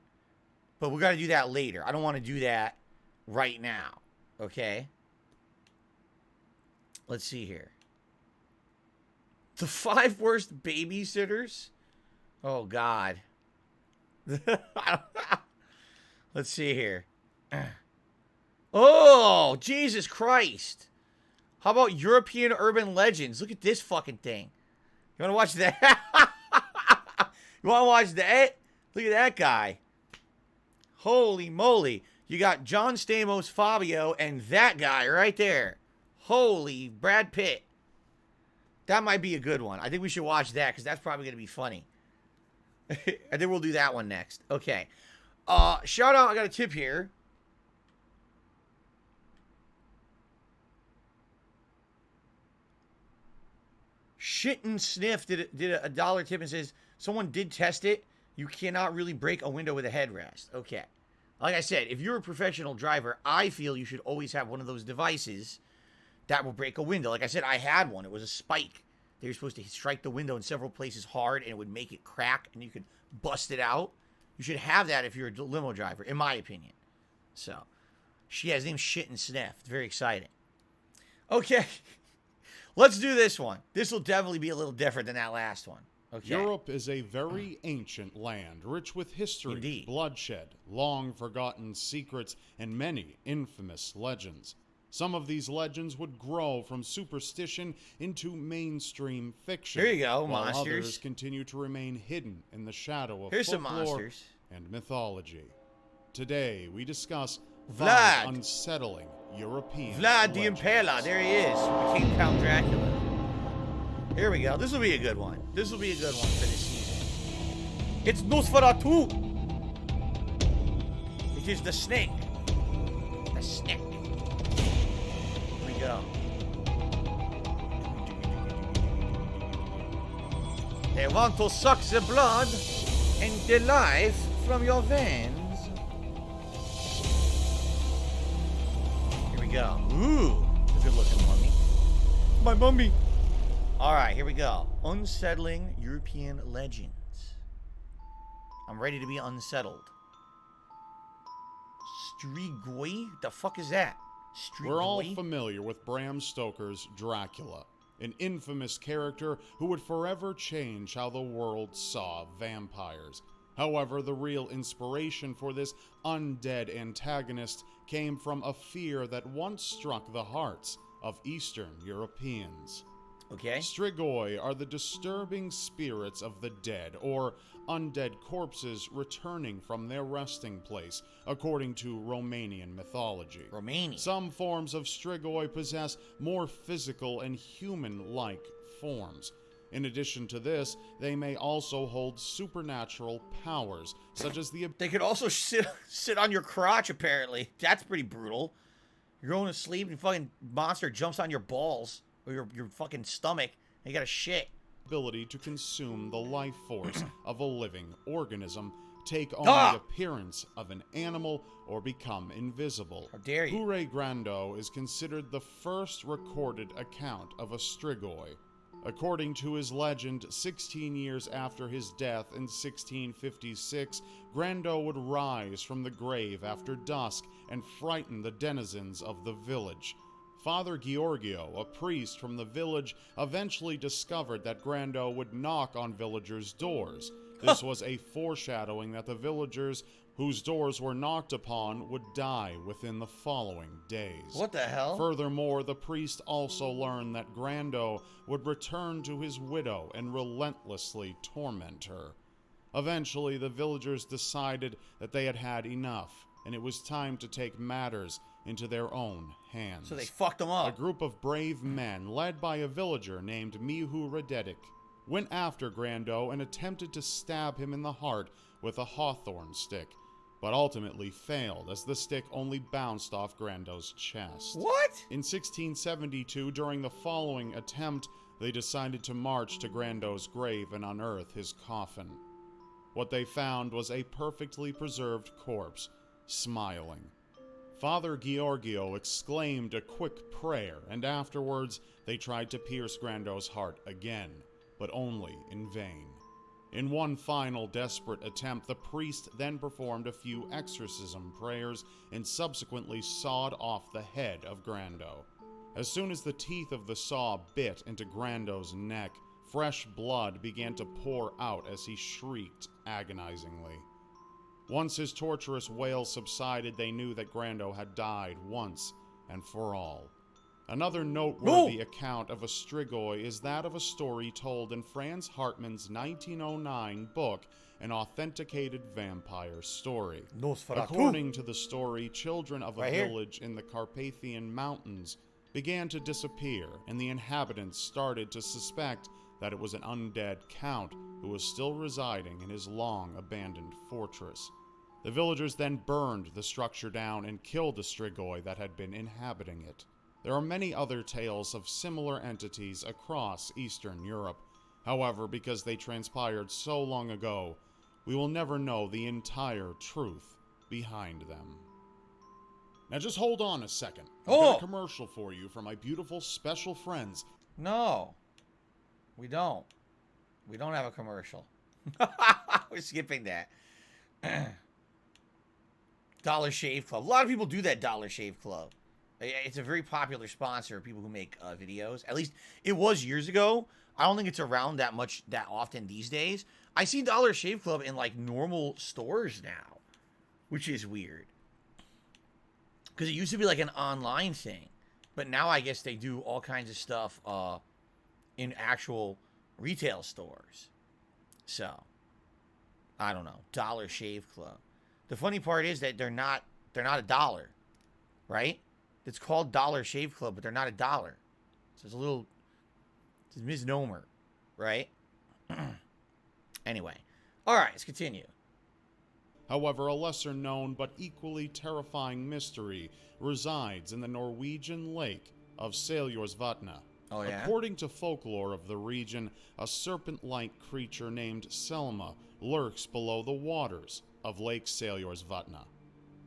But we got to do that later. I don't want to do that right now. Okay? Let's see here. The 5 worst babysitters? Oh, God. Let's see here. Oh, Jesus Christ. How about European urban legends? Look at this fucking thing. You want to watch that? You want to watch that? Look at that guy. Holy moly. You got John Stamos, Fabio, and that guy right there. Holy Brad Pitt. That might be a good one. I think we should watch that, because that's probably going to be funny. And then we'll do that one next. Okay. Shout out, I got a tip here. Shit and Sniff did a $1 tip and says, someone did test it. You cannot really break a window with a headrest. Okay. Like I said, if you're a professional driver, I feel you should always have one of those devices that will break a window. Like I said, I had one. It was a spike. They were supposed to strike the window in several places hard, and it would make it crack, and you could bust it out. You should have that if you're a limo driver, in my opinion. So, she has named Shit and Sniff. It's very exciting. Okay. Let's do this one. This will definitely be a little different than that last one. Okay. Europe is a very ancient land, rich with history, Indeed. bloodshed, long-forgotten secrets, and many infamous legends. Some of these legends would grow from superstition into mainstream fiction. There you go, while monsters. Others continue to remain hidden in the shadow of Here's some folklore monsters. and mythology. Today, we discuss Vlad. 5 unsettling European Vlad the legends. Impaler. There he is. Became Count Dracula. Here we go. This will be a good one. This will be a good one for this season. It's Nosferatu. It is the snake. The snake. Here we go. They want to suck the blood and the life from your veins. Here we go. Ooh, a good looking mummy. My mummy. All right, here we go. Unsettling European legends. I'm ready to be unsettled. Strigoi? The fuck is that? Strigoi? We're all familiar with Bram Stoker's Dracula, an infamous character who would forever change how the world saw vampires. However, the real inspiration for this undead antagonist came from a fear that once struck the hearts of Eastern Europeans. Okay. Strigoi are the disturbing spirits of the dead, or undead corpses returning from their resting place, according to Romanian mythology. Romania. Some forms of Strigoi possess more physical and human-like forms. In addition to this, they may also hold supernatural powers, such as the They could also sit on your crotch, apparently. That's pretty brutal. You're going to sleep and fucking monster jumps on your balls or your fucking stomach and you gotta shit. ability to consume the life force of a living organism, take on the appearance of an animal, or become invisible. How dare you? Hure Grando is considered the first recorded account of a Strigoi. According to his legend, 16 years after his death in 1656, Grando would rise from the grave after dusk and frighten the denizens of the village. Father Giorgio, a priest from the village, eventually discovered that Grando would knock on villagers' doors. This was a foreshadowing that the villagers whose doors were knocked upon would die within the following days. What the hell? Furthermore, the priest also learned that Grando would return to his widow and relentlessly torment her. Eventually, the villagers decided that they had had enough, and it was time to take matters into their own hands. So they fucked him up. A group of brave men, led by a villager named Mihu Radetic, went after Grando and attempted to stab him in the heart with a hawthorn stick, but ultimately failed as the stick only bounced off Grando's chest. What? In 1672, during the following attempt, they decided to march to Grando's grave and unearth his coffin. What they found was a perfectly preserved corpse, smiling. Father Giorgio exclaimed a quick prayer, and afterwards they tried to pierce Grando's heart again, but only in vain. In one final desperate attempt, the priest then performed a few exorcism prayers and subsequently sawed off the head of Grando. As soon as the teeth of the saw bit into Grando's neck, fresh blood began to pour out as he shrieked agonizingly. Once his torturous wail subsided, they knew that Grando had died once and for all. Another noteworthy account of a Strigoi is that of a story told in Franz Hartmann's 1909 book, An Authenticated Vampire Story. Nosferatu. According to the story, children of a Right here. village in the Carpathian Mountains began to disappear, and the inhabitants started to suspect that it was an undead count who was still residing in his long-abandoned fortress. The villagers then burned the structure down and killed the Strigoi that had been inhabiting it. There are many other tales of similar entities across Eastern Europe. However, because they transpired so long ago, we will never know the entire truth behind them. Now just hold on a second. I've Oh! got a commercial for you from my beautiful special friends. No, we don't. We don't have a commercial. We're skipping that. Dollar Shave Club. A lot of people do that Dollar Shave Club. It's a very popular sponsor of people who make videos. At least it was years ago. I don't think it's around that often these days. I see Dollar Shave Club in like normal stores now, which is weird. Because it used to be like an online thing. But now I guess they do all kinds of stuff in actual retail stores. So, I don't know. Dollar Shave Club. The funny part is that they're not a dollar, right? It's called Dollar Shave Club, but they're not a dollar. So it's a misnomer, right? Anyway. All right, let's continue. However, a lesser known but equally terrifying mystery resides in the Norwegian lake of Seljorsvatnet. Oh, yeah? According to folklore of the region, a serpent-like creature named Selma lurks below the waters of Lake Seljorsvatnet.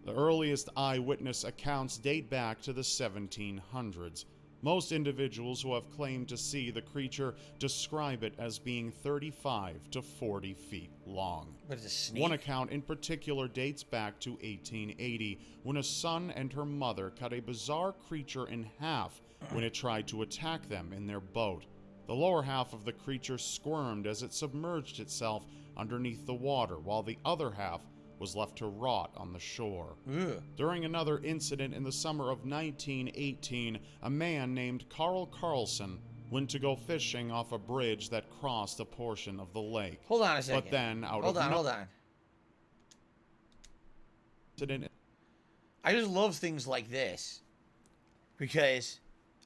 The earliest eyewitness accounts date back to the 1700s. Most individuals who have claimed to see the creature describe it as being 35 to 40 feet long. But it's a snake. One account in particular dates back to 1880, when a son and her mother cut a bizarre creature in half when it tried to attack them in their boat. The lower half of the creature squirmed as it submerged itself underneath the water, while the other half was left to rot on the shore. Ugh. During another incident in the summer of 1918, a man named Carl Carlson went to go fishing off a bridge that crossed a portion of the lake. Hold on a second. But then, Hold on. I just love things like this because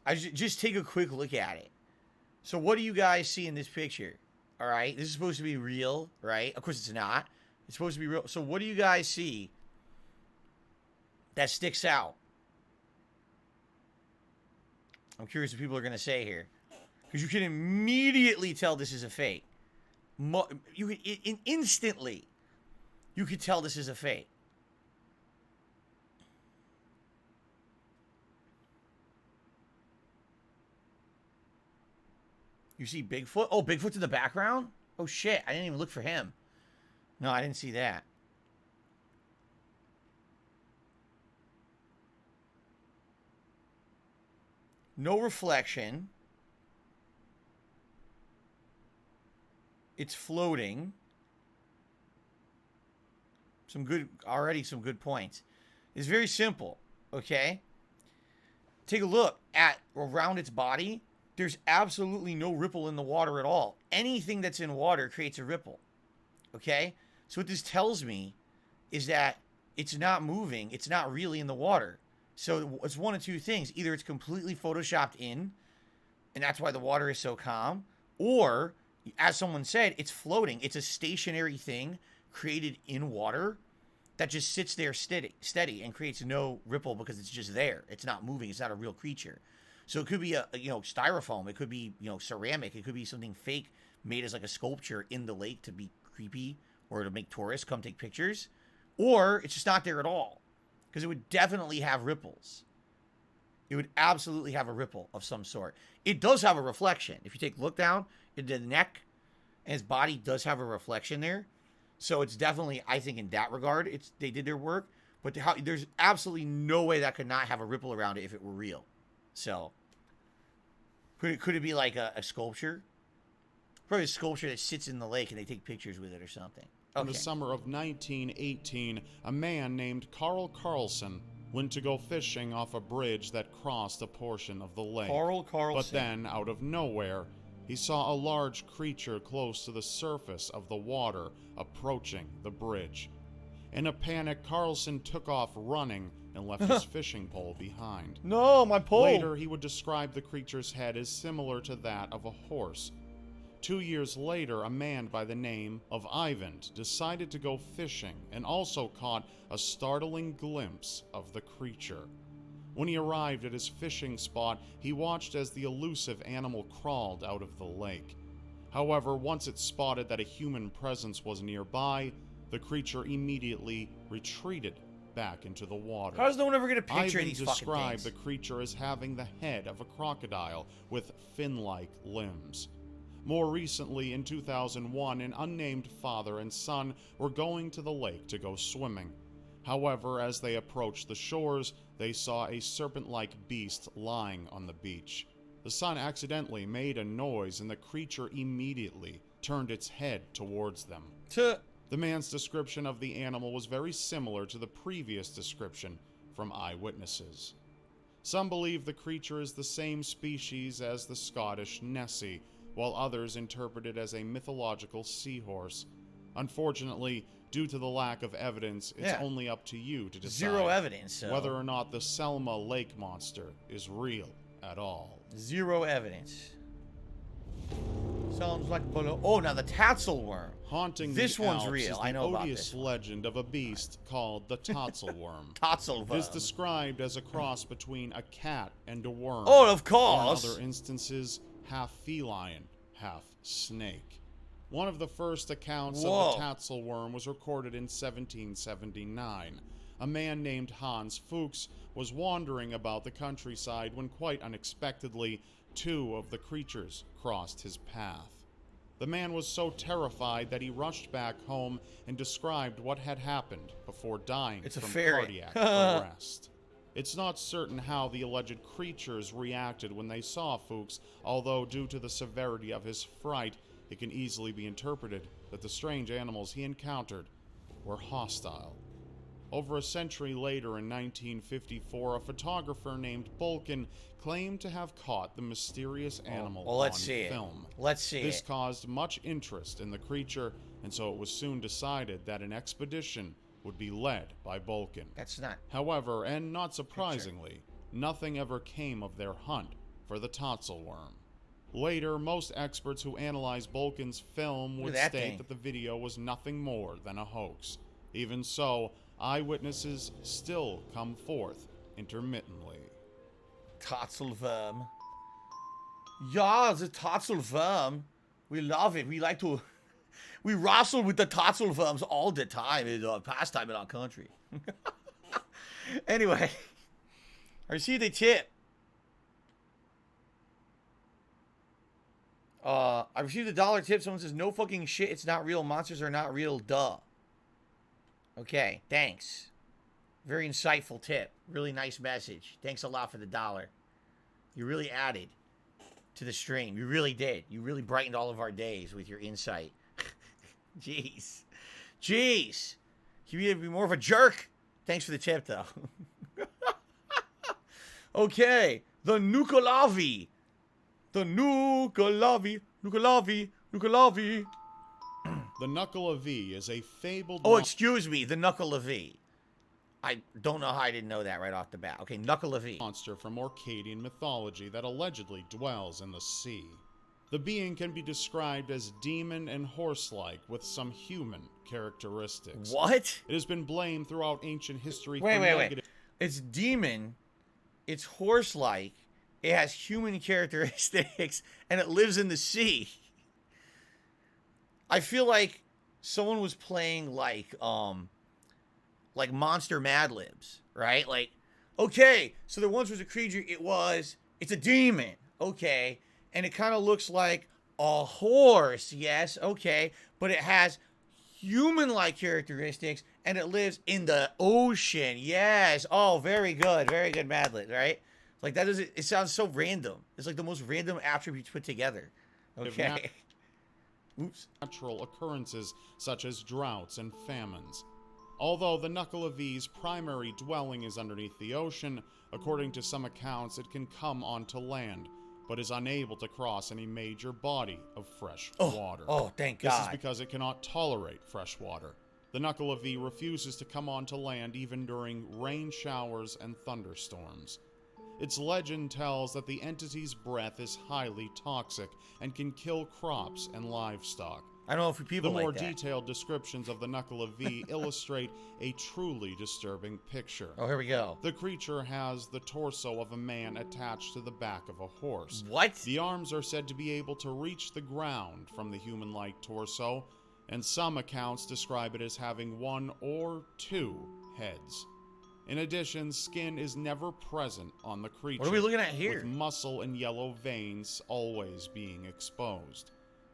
I just take a quick look at it. So what do you guys see in this picture? All right, this is supposed to be real, right? Of course it's not. It's supposed to be real. So what do you guys see that sticks out? I'm curious what people are going to say here. Because you can immediately tell this is a fake. Instantly, you could tell this is a fake. You see Bigfoot? Oh, Bigfoot's in the background? Oh, shit. I didn't even look for him. No, I didn't see that. No reflection. It's floating. Some good points. It's very simple, okay? Take a look at around its body. There's absolutely no ripple in the water at all. Anything that's in water creates a ripple, okay? So what this tells me is that it's not moving. It's not really in the water. So it's one of two things. Either it's completely photoshopped in, and that's why the water is so calm, or, as someone said, it's floating. It's a stationary thing created in water that just sits there steady and creates no ripple because it's just there. It's not moving. It's not a real creature. So it could be a styrofoam. It could be, ceramic. It could be something fake made as like a sculpture in the lake to be creepy or to make tourists come take pictures. Or it's just not there at all because it would definitely have ripples. It would absolutely have a ripple of some sort. It does have a reflection. If you take a look down into the neck, and his body does have a reflection there. So it's definitely, I think in that regard, they did their work. But there's absolutely no way that could not have a ripple around it if it were real. So, could it be like a sculpture? Probably a sculpture that sits in the lake and they take pictures with it or something. Okay. In the summer of 1918, a man named Carl Carlson went to go fishing off a bridge that crossed a portion of the lake. Carl Carlson. But then, out of nowhere, he saw a large creature close to the surface of the water approaching the bridge. In a panic, Carlson took off running and left his fishing pole behind. No, my pole! Later, he would describe the creature's head as similar to that of a horse. 2 years later, a man by the name of Ivan decided to go fishing and also caught a startling glimpse of the creature. When he arrived at his fishing spot, he watched as the elusive animal crawled out of the lake. However, once it spotted that a human presence was nearby, the creature immediately retreated back into the water. How does no one ever get a picture of Ivan these fucking described things? the creature as having the head of a crocodile with fin-like limbs. More recently, in 2001, an unnamed father and son were going to the lake to go swimming. However, as they approached the shores, they saw a serpent-like beast lying on the beach. The son accidentally made a noise, and the creature immediately turned its head towards them. The man's description of the animal was very similar to the previous description from eyewitnesses. Some believe the creature is the same species as the Scottish Nessie, while others interpret it as a mythological seahorse. Unfortunately, due to the lack of evidence, it's only up to you to decide Zero evidence, so. whether or not the Selma lake monster is real at all. Zero evidence. Sounds like oh, now the Tatzelworm. Haunting this the one's Alps real. is I know the about odious this. legend of a beast called the Tatzelworm. Tatzelworm. It is described as a cross between a cat and a worm. Oh, of Or course. in other instances, half feline, half snake. One of the first accounts of the Tatzelworm was recorded in 1779. A man named Hans Fuchs was wandering about the countryside when quite unexpectedly, two of the creatures crossed his path. The man was so terrified that he rushed back home and described what had happened before dying from cardiac arrest. It's not certain how the alleged creatures reacted when they saw Fuchs, although due to the severity of his fright, it can easily be interpreted that the strange animals he encountered were hostile. Over a century later, in 1954, a photographer named Bolkin claimed to have caught the mysterious animal on film. Let's see This caused much interest in the creature, and so it was soon decided that an expedition would be led by Bolkin. That's not. However, and not surprisingly, nothing ever came of their hunt for the Tatzelworm. Later, most experts who analyzed Bolkin's film would state that the video was nothing more than a hoax. Even so, eyewitnesses still come forth intermittently. Tatzelworm. Yeah, the Tatzelworm. We love it. We like to... We wrestle with the Tatzelworms all the time. It's a pastime in our country. Anyway. I received a tip. I received a $1 tip. Someone says, no fucking shit. It's not real. Monsters are not real. Duh. Okay, thanks. Very insightful tip. Really nice message. Thanks a lot for the $1. You really added to the stream. You really did. You really brightened all of our days with your insight. Jeez. Jeez. Can you be more of a jerk? Thanks for the tip, though. Okay. The Nukalavi. The Nukalavi. Nukalavi. Nukalavi. The Knuckle of V is a fabled... Oh, excuse me. The Knuckle of V. I don't know how I didn't know that right off the bat. Okay, Knuckle of V. Monster from Orcadian mythology that allegedly dwells in the sea. The being can be described as demon and horse-like with some human characteristics. What? It has been blamed throughout ancient history for Wait. It's demon, it's horse-like, it has human characteristics, and it lives in the sea. I feel like someone was playing like Monster Mad Libs, right? Like, okay, so there once was a creature, it's a demon, okay, and it kind of looks like a horse, yes, okay, but it has human-like characteristics, and it lives in the ocean, yes. Oh, very good Mad Lib, right? Like, that doesn't, it sounds so random. It's like the most random attributes put together, okay. Oops. Natural occurrences such as droughts and famines. Although the Knuckle of V's primary dwelling is underneath the ocean, according to some accounts it can come onto land, but is unable to cross any major body of fresh water. Oh, thank God. This is because it cannot tolerate fresh water. The Knuckle of V refuses to come onto land even during rain showers and thunderstorms. Its legend tells that the entity's breath is highly toxic and can kill crops and livestock. I don't know if people The like more that. detailed descriptions of the Knuckle of V illustrate a truly disturbing picture. Oh, here we go. The creature has the torso of a man attached to the back of a horse. What? The arms are said to be able to reach the ground from the human-like torso, and some accounts describe it as having 1 or 2 heads. In addition, skin is never present on the creature. What are we looking at here? With muscle and yellow veins always being exposed.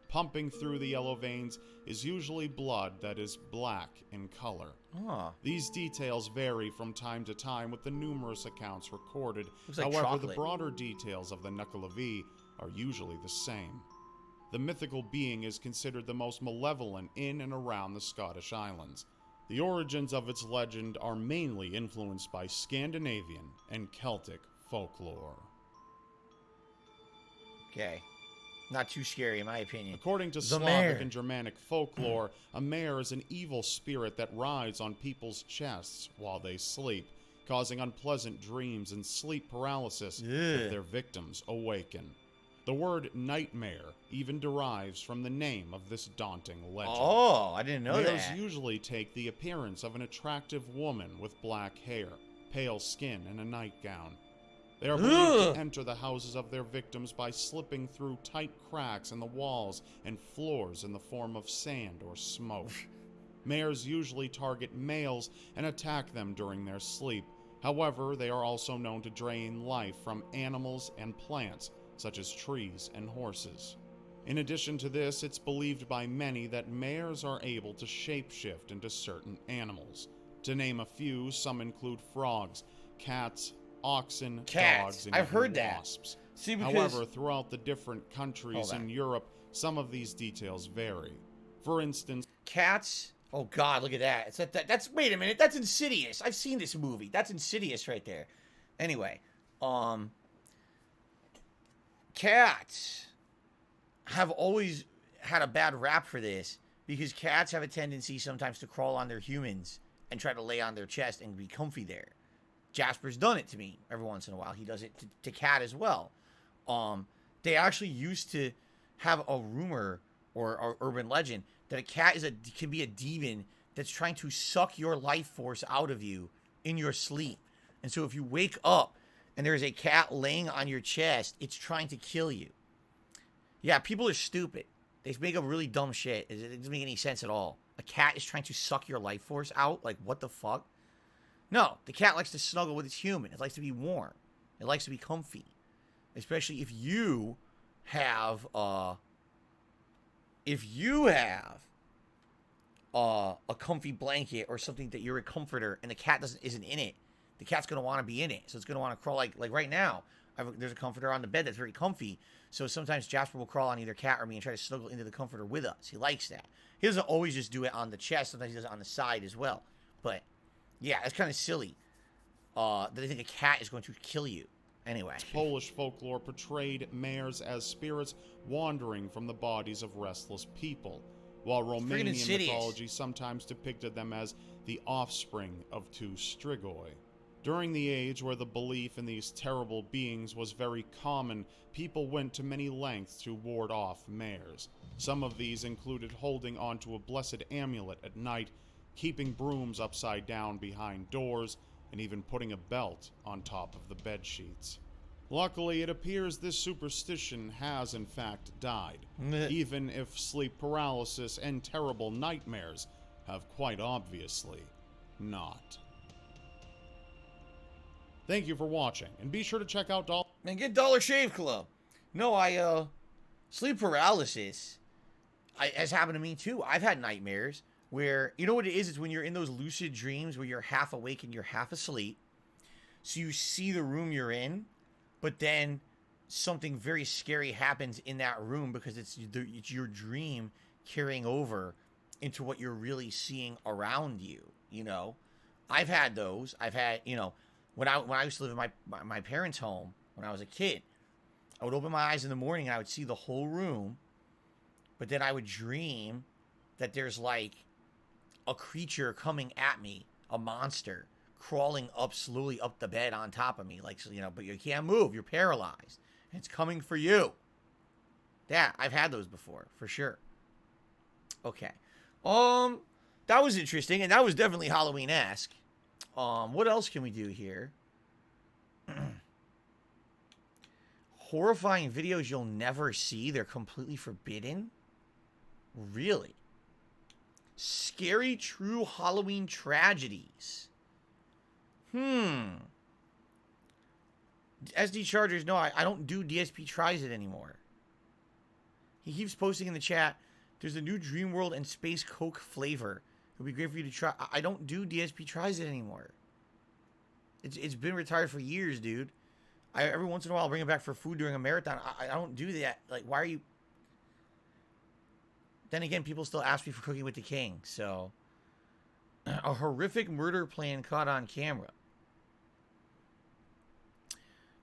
Pumping through the yellow veins is usually blood that is black in color. Oh. These details vary from time to time with the numerous accounts recorded. Looks like However, chocolate. the broader details of the Nuckelavee are usually the same. The mythical being is considered the most malevolent in and around the Scottish Islands. The origins of its legend are mainly influenced by Scandinavian and Celtic folklore. Okay. Not too scary, in my opinion. According to The Slavic mare. and Germanic folklore, a mare is an evil spirit that rides on people's chests while they sleep, causing unpleasant dreams and sleep paralysis if their victims awaken. The word nightmare even derives from the name of this daunting legend. Oh, I didn't know Mares that. usually take the appearance of an attractive woman with black hair, pale skin, and a nightgown. They are believed to enter the houses of their victims by slipping through tight cracks in the walls and floors in the form of sand or smoke. Mares usually target males and attack them during their sleep. However, they are also known to drain life from animals and plants, such as trees and horses. In addition to this, it's believed by many that mares are able to shapeshift into certain animals. To name a few, some include frogs, cats, oxen, dogs, and I've even heard that. wasps. See, because However, throughout the different countries in Europe, some of these details vary. For instance, cats. Oh God, look at that. It's that's wait a minute. That's Insidious. I've seen this movie. That's Insidious right there. Anyway, cats have always had a bad rap for this because cats have a tendency sometimes to crawl on their humans and try to lay on their chest and be comfy there. Jasper's done it to me every once in a while. He does it to Cat as well. They actually used to have a rumor or urban legend that a cat can be a demon that's trying to suck your life force out of you in your sleep. And so if you wake up and there's a cat laying on your chest, it's trying to kill you. Yeah, people are stupid. They make up really dumb shit. It doesn't make any sense at all. A cat is trying to suck your life force out? Like, what the fuck? No, the cat likes to snuggle with its human. It likes to be warm. It likes to be comfy. Especially if you have a comfy blanket or something that you're a comforter and the cat isn't in it, the cat's going to want to be in it. So it's going to want to crawl like right now. There's a comforter on the bed that's very comfy. So sometimes Jasper will crawl on either Cat or me and try to snuggle into the comforter with us. He likes that. He doesn't always just do it on the chest. Sometimes he does it on the side as well. But yeah, it's kind of silly that they think a cat is going to kill you. Anyway. Polish folklore portrayed mares as spirits wandering from the bodies of restless people, while Romanian mythology sometimes depicted them as the offspring of two strigoi. During the age where the belief in these terrible beings was very common, people went to many lengths to ward off mares. Some of these included holding onto a blessed amulet at night, keeping brooms upside down behind doors, and even putting a belt on top of the bed sheets. Luckily, it appears this superstition has in fact died, even if sleep paralysis and terrible nightmares have quite obviously not. Thank you for watching, and be sure to check out And get Dollar Shave Club. No, sleep paralysis has happened to me too. I've had nightmares where, you know what it is? It's when you're in those lucid dreams where you're half awake and you're half asleep. So you see the room you're in, but then something very scary happens in that room because it's your dream carrying over into what you're really seeing around you, you know? I've had those. I've had, you know, when I used to live in my parents' home when I was a kid, I would open my eyes in the morning and I would see the whole room, but then I would dream that there's like a creature coming at me, a monster, crawling up slowly up the bed on top of me, like, you know, but you can't move, you're paralyzed. It's coming for you. Yeah, I've had those before, for sure. Okay. That was interesting, and that was definitely Halloween-esque. What else can we do here? Horrifying videos you'll never see. They're completely forbidden. Really? Scary true Halloween tragedies. SD Chargers, no, I don't do DSP tries it anymore. He keeps posting in the chat, there's a new Dream World and Space Coke flavor. It would be great for you to try. I don't do DSP tries it anymore. It's been retired for years, dude. Every once in a while, I'll bring it back for food during a marathon. I don't do that. Like, why are you... Then again, people still ask me for Cooking with the King, so... A horrific murder plan caught on camera.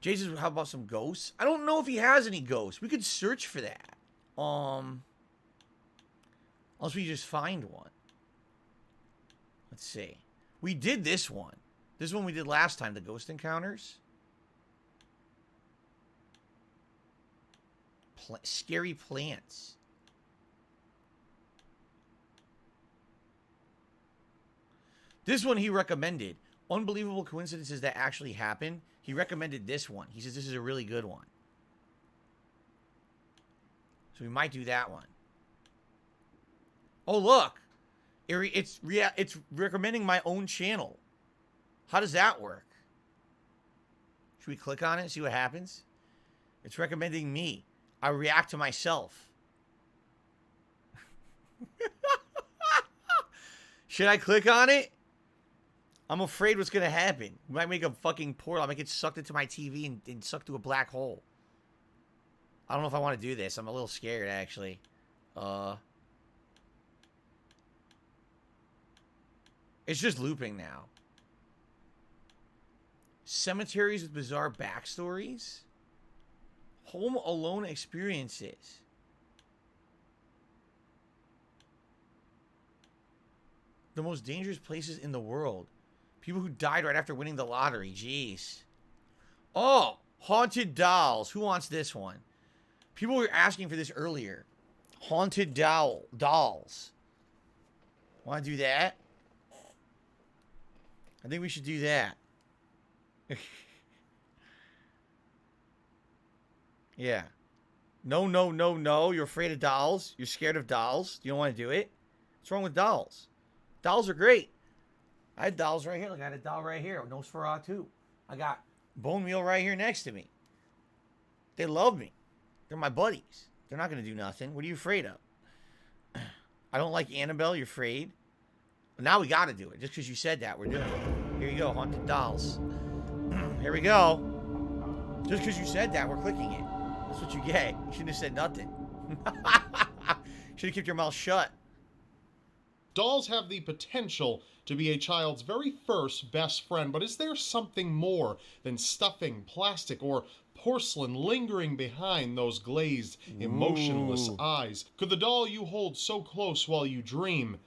Jason, how about some ghosts? I don't know if he has any ghosts. We could search for that. Unless we just find one. Let's see. We did this one. This one we did last time, the ghost encounters. Scary plants. This one he recommended. Unbelievable coincidences that actually happen. He recommended this one. He says this is a really good one. So we might do that one. Oh, look. It's recommending my own channel. How does that work? Should we click on it and see what happens? It's recommending me. I react to myself. Should I click on it? I'm afraid what's going to happen. We might make a fucking portal. I might get sucked into my TV and sucked to a black hole. I don't know if I want to do this. I'm a little scared, actually. It's just looping now. Cemeteries with bizarre backstories. Home Alone experiences. The most dangerous places in the world. People who died right after winning the lottery. Jeez. Oh, haunted dolls. Who wants this one? People were asking for this earlier. Haunted dolls. Want to do that? I think we should do that. Yeah. No. You're afraid of dolls. You're scared of dolls. You don't want to do it. What's wrong with dolls? Dolls are great. I had dolls right here. Look, I had a doll right here. Nosferatu. I got Bone Meal right here next to me. They love me. They're my buddies. They're not going to do nothing. What are you afraid of? I don't like Annabelle. You're afraid? Now we got to do it. Just because you said that, we're doing it. Here you go. Haunted dolls. Here we go. Just because you said that, we're clicking it. That's what you get. You shouldn't have said nothing. Should have kept your mouth shut. Dolls have the potential to be a child's very first best friend, but is there something more than stuffing, plastic, or porcelain lingering behind those glazed, emotionless eyes? Could the doll you hold so close while you dream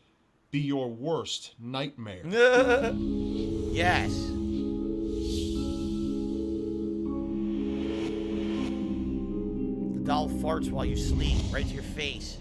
be your worst nightmare? Yes. The doll farts while you sleep, right to your face.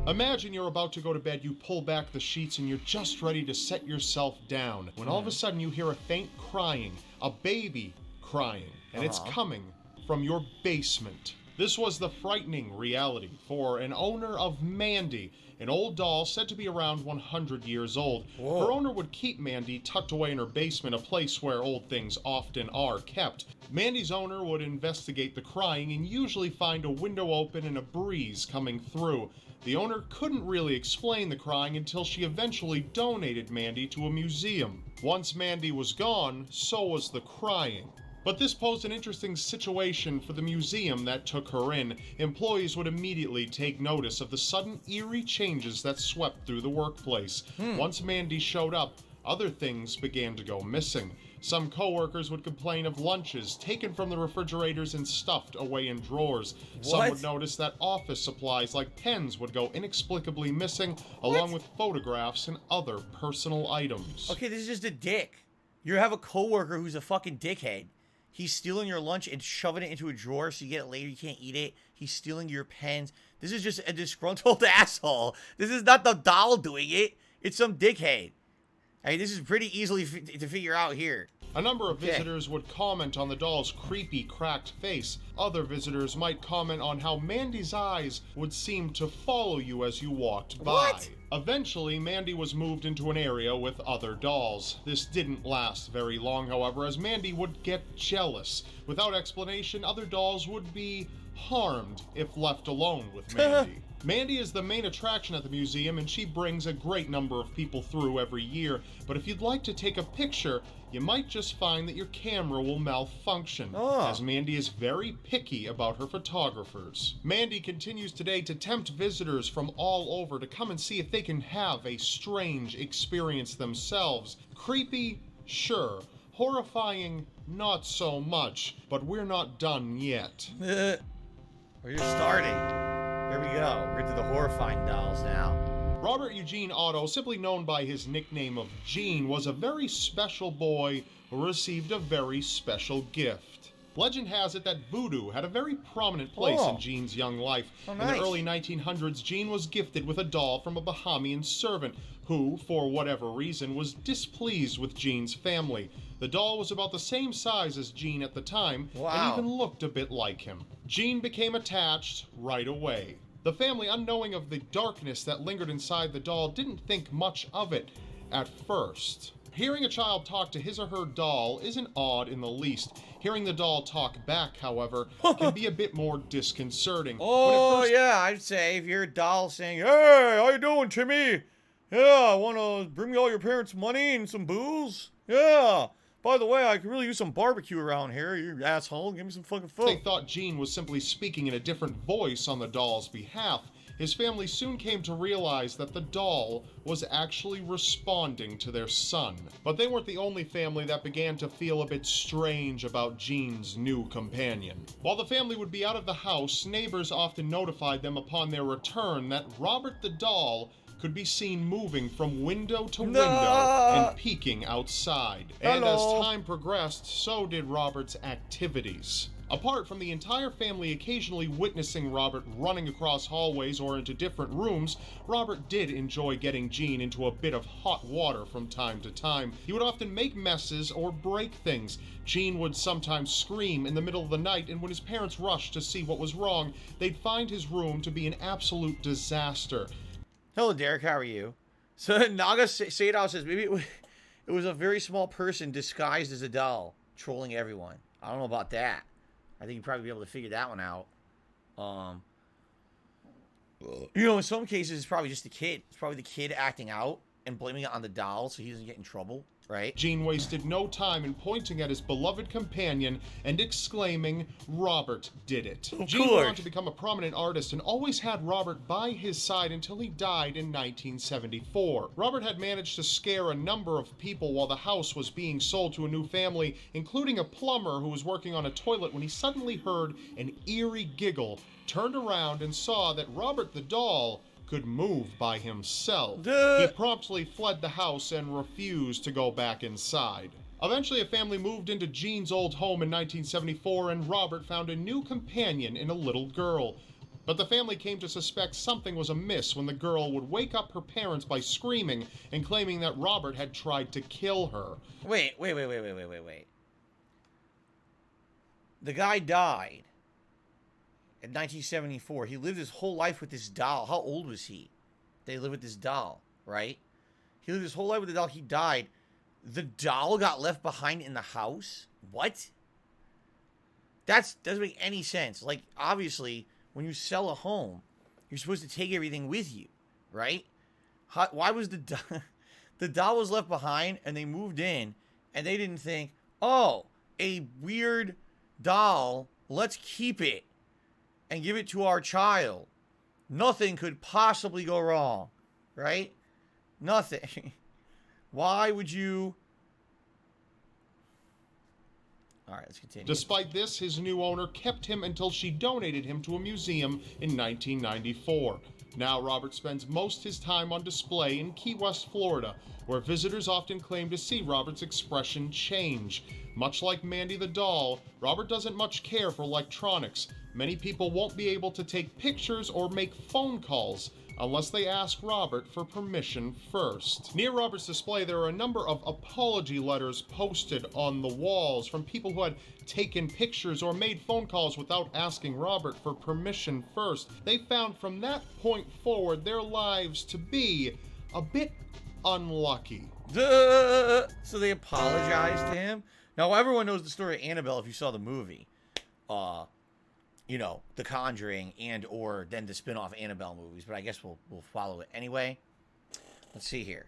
Imagine you're about to go to bed, you pull back the sheets, and you're just ready to set yourself down, when all of a sudden you hear a faint crying, a baby crying, and it's coming from your basement. This was the frightening reality for an owner of Mandy, an old doll said to be around 100 years old. Whoa. Her owner would keep Mandy tucked away in her basement, a place where old things often are kept. Mandy's owner would investigate the crying and usually find a window open and a breeze coming through. The owner couldn't really explain the crying until she eventually donated Mandy to a museum. Once Mandy was gone, so was the crying. But this posed an interesting situation for the museum that took her in. Employees would immediately take notice of the sudden eerie changes that swept through the workplace. Once Mandy showed up, other things began to go missing. Some coworkers would complain of lunches taken from the refrigerators and stuffed away in drawers. Some would notice that office supplies like pens would go inexplicably missing, along with photographs and other personal items. Okay, this is just a dick. You have a coworker who's a fucking dickhead. He's stealing your lunch and shoving it into a drawer so you get it later, you can't eat it. He's stealing your pens. This is just a disgruntled asshole. This is not the doll doing it. It's some dickhead. Hey, this is pretty easily to figure out here. A number of visitors would comment on the doll's creepy, cracked face. Other visitors might comment on how Mandy's eyes would seem to follow you as you walked by. What? Eventually, Mandy was moved into an area with other dolls. This didn't last very long, however, as Mandy would get jealous. Without explanation, other dolls would be harmed if left alone with Mandy. Mandy is the main attraction at the museum, and she brings a great number of people through every year. But if you'd like to take a picture, you might just find that your camera will malfunction, as Mandy is very picky about her photographers. Mandy continues today to tempt visitors from all over to come and see if they can have a strange experience themselves. Creepy? Sure. Horrifying? Not so much. But we're not done yet. We're just starting. Here we go. We're into the horrifying dolls now. Robert Eugene Otto, simply known by his nickname of Gene, was a very special boy who received a very special gift. Legend has it that voodoo had a very prominent place in Gene's young life. In the early 1900s, Gene was gifted with a doll from a Bahamian servant who, for whatever reason, was displeased with Gene's family. The doll was about the same size as Gene at the time, and even looked a bit like him. Gene became attached right away. The family, unknowing of the darkness that lingered inside the doll, didn't think much of it at first. Hearing a child talk to his or her doll isn't odd in the least. Hearing the doll talk back, however, can be a bit more disconcerting. Yeah, I'd say if you're a doll saying, "Hey, how you doing, Timmy? Yeah, wanna bring me all your parents' money and some booze? Yeah. By the way, I could really use some barbecue around here, you asshole. Give me some fucking food." They thought Gene was simply speaking in a different voice on the doll's behalf. His family soon came to realize that the doll was actually responding to their son. But they weren't the only family that began to feel a bit strange about Gene's new companion. While the family would be out of the house, neighbors often notified them upon their return that Robert the doll could be seen moving from window to window and peeking outside. And as time progressed, so did Robert's activities. Apart from the entire family occasionally witnessing Robert running across hallways or into different rooms, Robert did enjoy getting Gene into a bit of hot water from time to time. He would often make messes or break things. Gene would sometimes scream in the middle of the night, and when his parents rushed to see what was wrong, they'd find his room to be an absolute disaster. Hello, Derek. How are you? So Naga Seidao says maybe it was a very small person disguised as a doll, trolling everyone. I don't know about that. I think you'd probably be able to figure that one out. You know, in some cases, it's probably just the kid. It's probably the kid acting out and blaming it on the doll so he doesn't get in trouble, right? Gene wasted no time in pointing at his beloved companion and exclaiming, "Robert did it." Gene went on to become a prominent artist and always had Robert by his side until he died in 1974. Robert had managed to scare a number of people while the house was being sold to a new family, including a plumber who was working on a toilet when he suddenly heard an eerie giggle, turned around and saw that Robert the doll could move by himself. He promptly fled the house and refused to go back inside. Eventually, a family moved into Gene's old home in 1974, and Robert found a new companion in a little girl. But the family came to suspect something was amiss when the girl would wake up her parents by screaming and claiming that Robert had tried to kill her. Wait. The guy died in 1974. He lived his whole life with this doll. How old was he? They lived with this doll, right? He lived his whole life with the doll. He died. The doll got left behind in the house? What? That doesn't make any sense. Like, obviously, when you sell a home, you're supposed to take everything with you, right? Why was the doll was left behind and they moved in and they didn't think, oh, a weird doll, let's keep it and give it to our child. Nothing could possibly go wrong, right? Nothing. Why would you? All right, let's continue. Despite this, his new owner kept him until she donated him to a museum in 1994. Now Robert spends most of his time on display in Key West, Florida, where visitors often claim to see Robert's expression change. Much like Mandy the doll, Robert doesn't much care for electronics. Many people won't be able to take pictures or make phone calls unless they ask Robert for permission first. Near Robert's display, there are a number of apology letters posted on the walls from people who had taken pictures or made phone calls without asking Robert for permission first. They found from that point forward their lives to be a bit unlucky. Duh! So they apologized to him. Now everyone knows the story of Annabelle if you saw the movie. You know, The Conjuring and or then the spin-off Annabelle movies, but I guess we'll follow it anyway. Let's see here.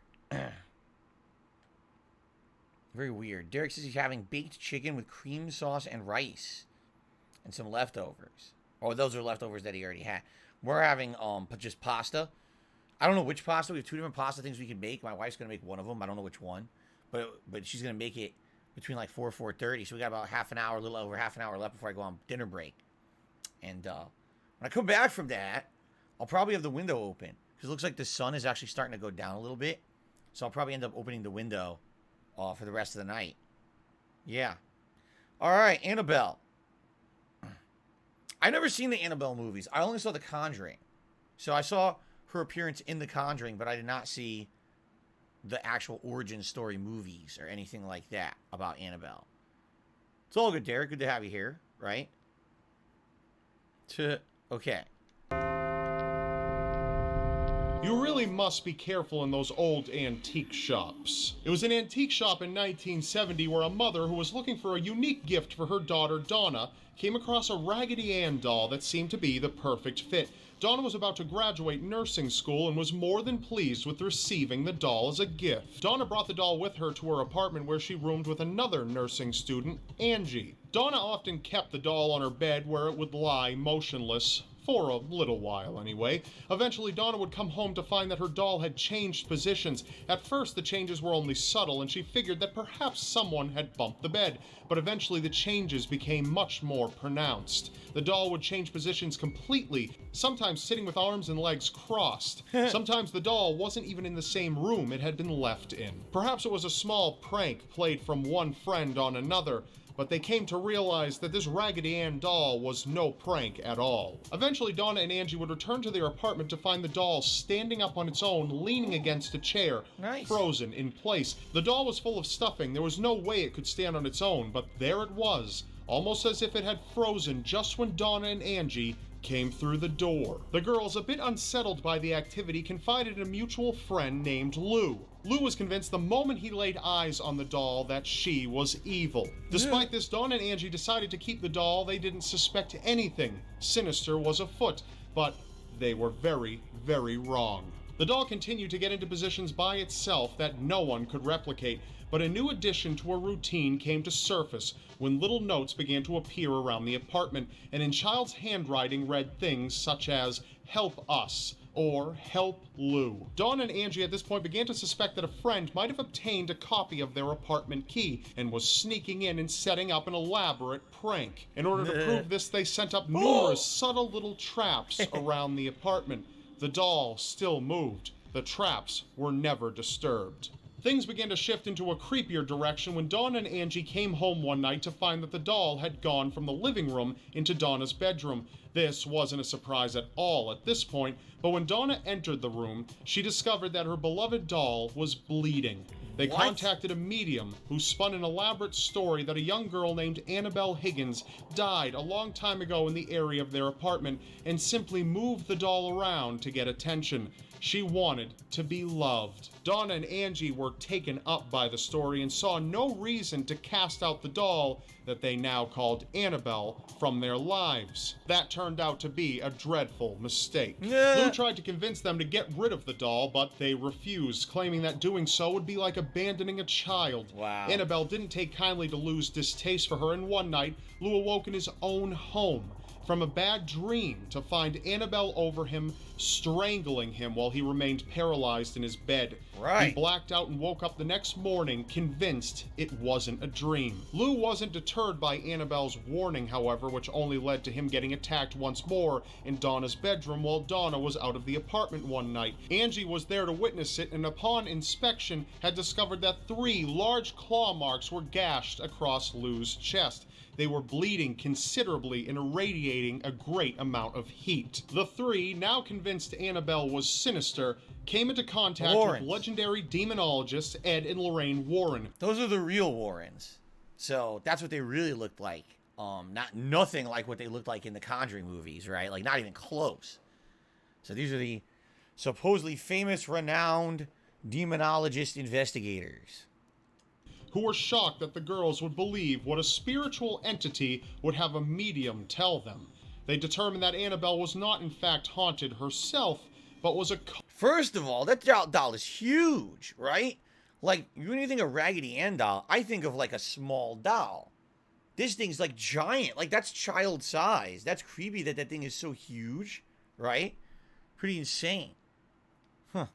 Very weird. Derek says he's having baked chicken with cream sauce and rice and some leftovers. Oh, those are leftovers that he already had. We're having just pasta. I don't know which pasta. We have two different pasta things we can make. My wife's gonna make one of them. I don't know which one, but she's gonna make it between like 4:30. So we got about half an hour, a little over half an hour left before I go on dinner break. And when I come back from that, I'll probably have the window open because it looks like the sun is actually starting to go down a little bit. So I'll probably end up opening the window for the rest of the night. Yeah. All right, Annabelle. I've never seen the Annabelle movies. I only saw The Conjuring. So I saw her appearance in The Conjuring, but I did not see the actual origin story movies or anything like that about Annabelle. It's all good, Derek. Good to have you here, right? Okay. You really must be careful in those old antique shops. It was an antique shop in 1970 where a mother who was looking for a unique gift for her daughter Donna came across a Raggedy Ann doll that seemed to be the perfect fit. Donna was about to graduate nursing school and was more than pleased with receiving the doll as a gift. Donna brought the doll with her to her apartment where she roomed with another nursing student, Angie. Donna often kept the doll on her bed where it would lie motionless, for a little while anyway. Eventually, Donna would come home to find that her doll had changed positions. At first, the changes were only subtle, and she figured that perhaps someone had bumped the bed. But eventually, the changes became much more pronounced. The doll would change positions completely, sometimes sitting with arms and legs crossed. Sometimes the doll wasn't even in the same room it had been left in. Perhaps it was a small prank played from one friend on another, but they came to realize that this Raggedy Ann doll was no prank at all. Eventually, Donna and Angie would return to their apartment to find the doll standing up on its own, leaning against a chair, frozen in place. The doll was full of stuffing. There was no way it could stand on its own, but there it was, almost as if it had frozen just when Donna and Angie came through the door. The girls, a bit unsettled by the activity, confided in a mutual friend named Lou. Lou was convinced the moment he laid eyes on the doll that she was evil. Despite this, Dawn and Angie decided to keep the doll. They didn't suspect anything sinister was afoot, but they were very, very wrong. The doll continued to get into positions by itself that no one could replicate, but a new addition to her routine came to surface when little notes began to appear around the apartment, and in child's handwriting read things such as, "Help us," or "Help Lou." Dawn and Angie at this point began to suspect that a friend might have obtained a copy of their apartment key and was sneaking in and setting up an elaborate prank. In order to prove this, they sent up numerous subtle little traps around the apartment. The doll still moved. The traps were never disturbed. Things began to shift into a creepier direction when Dawn and Angie came home one night to find that the doll had gone from the living room into Donna's bedroom. This wasn't a surprise at all at this point, but when Donna entered the room, she discovered that her beloved doll was bleeding. They contacted a medium who spun an elaborate story that a young girl named Annabelle Higgins died a long time ago in the area of their apartment and simply moved the doll around to get attention. She wanted to be loved. Donna and Angie were taken up by the story and saw no reason to cast out the doll that they now called Annabelle from their lives. That turned out to be a dreadful mistake. Lou tried to convince them to get rid of the doll, but they refused, claiming that doing so would be like abandoning a child. Wow. Annabelle didn't take kindly to Lou's distaste for her, and one night, Lou awoke in his own home from a bad dream to find Annabelle over him, strangling him while he remained paralyzed in his bed. Right. He blacked out and woke up the next morning convinced it wasn't a dream. Lou wasn't deterred by Annabelle's warning, however, which only led to him getting attacked once more in Donna's bedroom while Donna was out of the apartment one night. Angie was there to witness it, and upon inspection had discovered that 3 large claw marks were gashed across Lou's chest. They were bleeding considerably and irradiating a great amount of heat. The 3, now convinced convinced Annabelle was sinister, came into contact with Warrens. legendary demonologists Ed and Lorraine Warren. Those are the real Warrens. So that's what they really looked like. Nothing like what they looked like in the Conjuring movies, right? Like, not even close. So these are the supposedly famous, renowned demonologist investigators, who were shocked that the girls would believe what a spiritual entity would have a medium tell them. They determined that Annabelle was not in fact haunted herself, but was a... First of all, that doll is huge, right? Like, when you think of Raggedy Ann doll, I think of like a small doll. This thing's like giant. Like, that's child size. That's creepy that that thing is so huge, right? Pretty insane. Huh.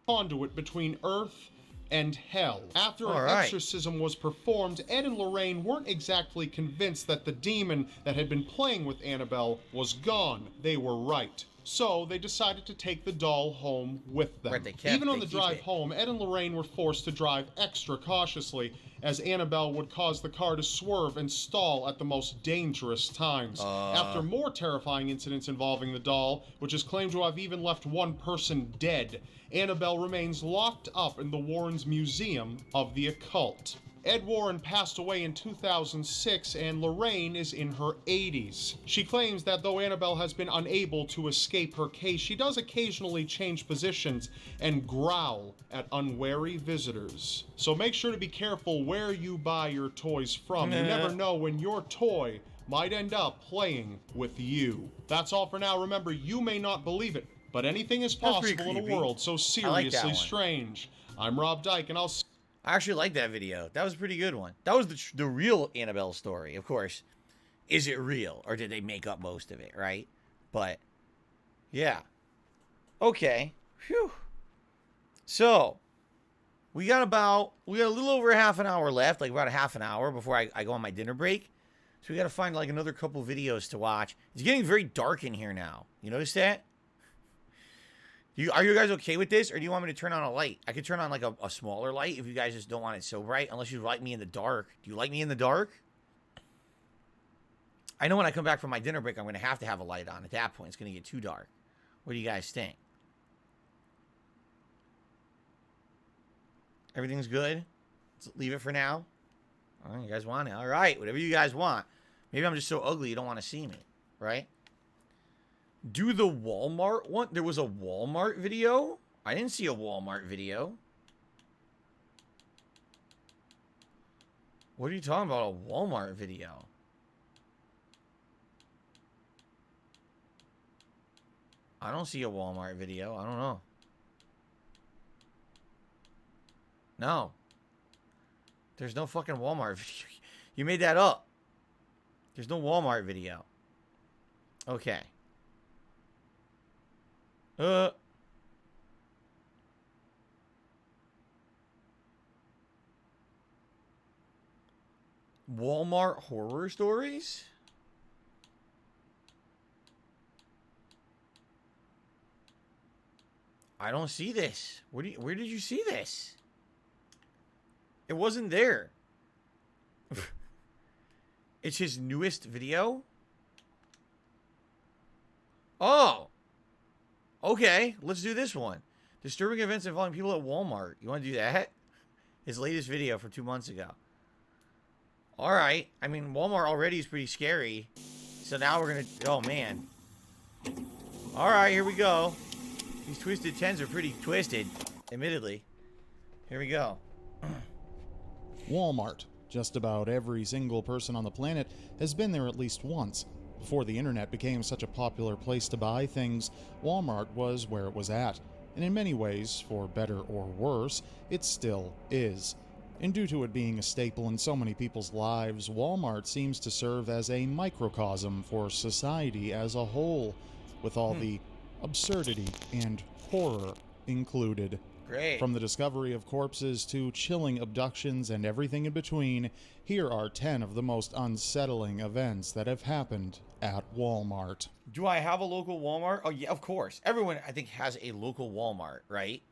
Conduit between Earth and hell. After an exorcism was performed, Ed and Lorraine weren't exactly convinced that the demon that had been playing with Annabelle was gone. They were right. So they decided to take the doll home with them. Even on the drive home, Ed and Lorraine were forced to drive extra cautiously, as Annabelle would cause the car to swerve and stall at the most dangerous times. After more terrifying incidents involving the doll, which is claimed to have even left one person dead, Annabelle remains locked up in the Warrens Museum of the Occult. Ed Warren passed away in 2006, and Lorraine is in her 80s. She claims that though Annabelle has been unable to escape her case, she does occasionally change positions and growl at unwary visitors. So make sure to be careful where you buy your toys from. You never know when your toy might end up playing with you. That's all for now. Remember, you may not believe it, but anything is possible in a world so seriously strange. I'm Rob Dyke, and I actually like that video. That was a pretty good one. That was the real Annabelle story. Of course, is it real, or did they make up most of it, right? But, yeah. Okay. Phew. So, we got a little over half an hour left, like about a half an hour before I go on my dinner break. So we got to find like another couple videos to watch. It's getting very dark in here now. You notice that? Are you guys okay with this, or do you want me to turn on a light? I could turn on like a smaller light if you guys just don't want it so bright, unless you like me in the dark. Do you like me in the dark? I know when I come back from my dinner break, I'm going to have a light on. At that point, it's going to get too dark. What do you guys think? Everything's good? Let's leave it for now. Oh, you guys want it? All right, whatever you guys want. Maybe I'm just so ugly you don't want to see me, right? Do the Walmart one? There was a Walmart video? I didn't see a Walmart video. What are you talking about, a Walmart video? I don't see a Walmart video. I don't know. No. There's no fucking Walmart video. You made that up. There's no Walmart video. Okay. Walmart horror stories? I don't see this. Where did you see this? It wasn't there. It's his newest video? Oh. Okay, let's do this one. Disturbing events involving people at Walmart. You want to do that? His latest video from 2 months ago. All right. I mean, Walmart already is pretty scary. So now we're going to... Oh, man. All right, here we go. These Twisted 10s are pretty twisted, admittedly. Here we go. Walmart. Just about every single person on the planet has been there at least once. Before the internet became such a popular place to buy things, Walmart was where it was at. And in many ways, for better or worse, it still is. And due to it being a staple in so many people's lives, Walmart seems to serve as a microcosm for society as a whole, with all the absurdity and horror included. Great. From the discovery of corpses to chilling abductions and everything in between, here are 10 of the most unsettling events that have happened at Walmart. Do I have a local Walmart? Oh, yeah, of course. Everyone, I think, has a local Walmart, right?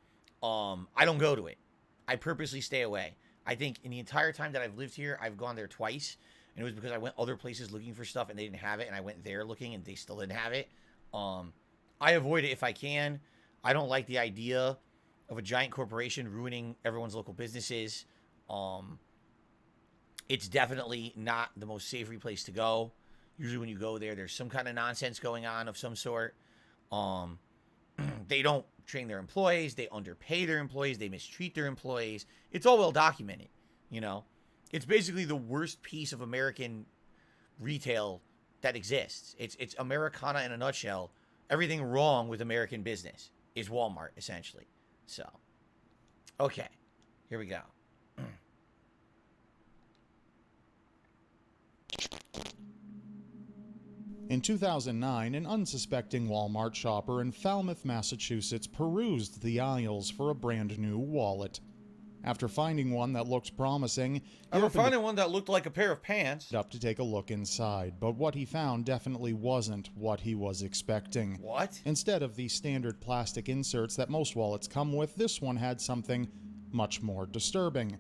I don't go to it. I purposely stay away. I think in the entire time that I've lived here, I've gone there twice. And it was because I went other places looking for stuff and they didn't have it. And I went there looking and they still didn't have it. I avoid it if I can. I don't like the idea of a giant corporation ruining everyone's local businesses. It's definitely not the most savory place to go. Usually when you go there, there's some kind of nonsense going on of some sort. They don't train their employees. They underpay their employees. They mistreat their employees. It's all well documented, you know. It's basically the worst piece of American retail that exists. It's Americana in a nutshell. Everything wrong with American business is Walmart, essentially. So, okay, here we go. In 2009, an unsuspecting Walmart shopper in Falmouth, Massachusetts perused the aisles for a brand new wallet. After finding one that looked promising, After finding one that looked like a pair of pants, up to take a look inside, but what he found definitely wasn't what he was expecting. What? Instead of the standard plastic inserts that most wallets come with, this one had something much more disturbing.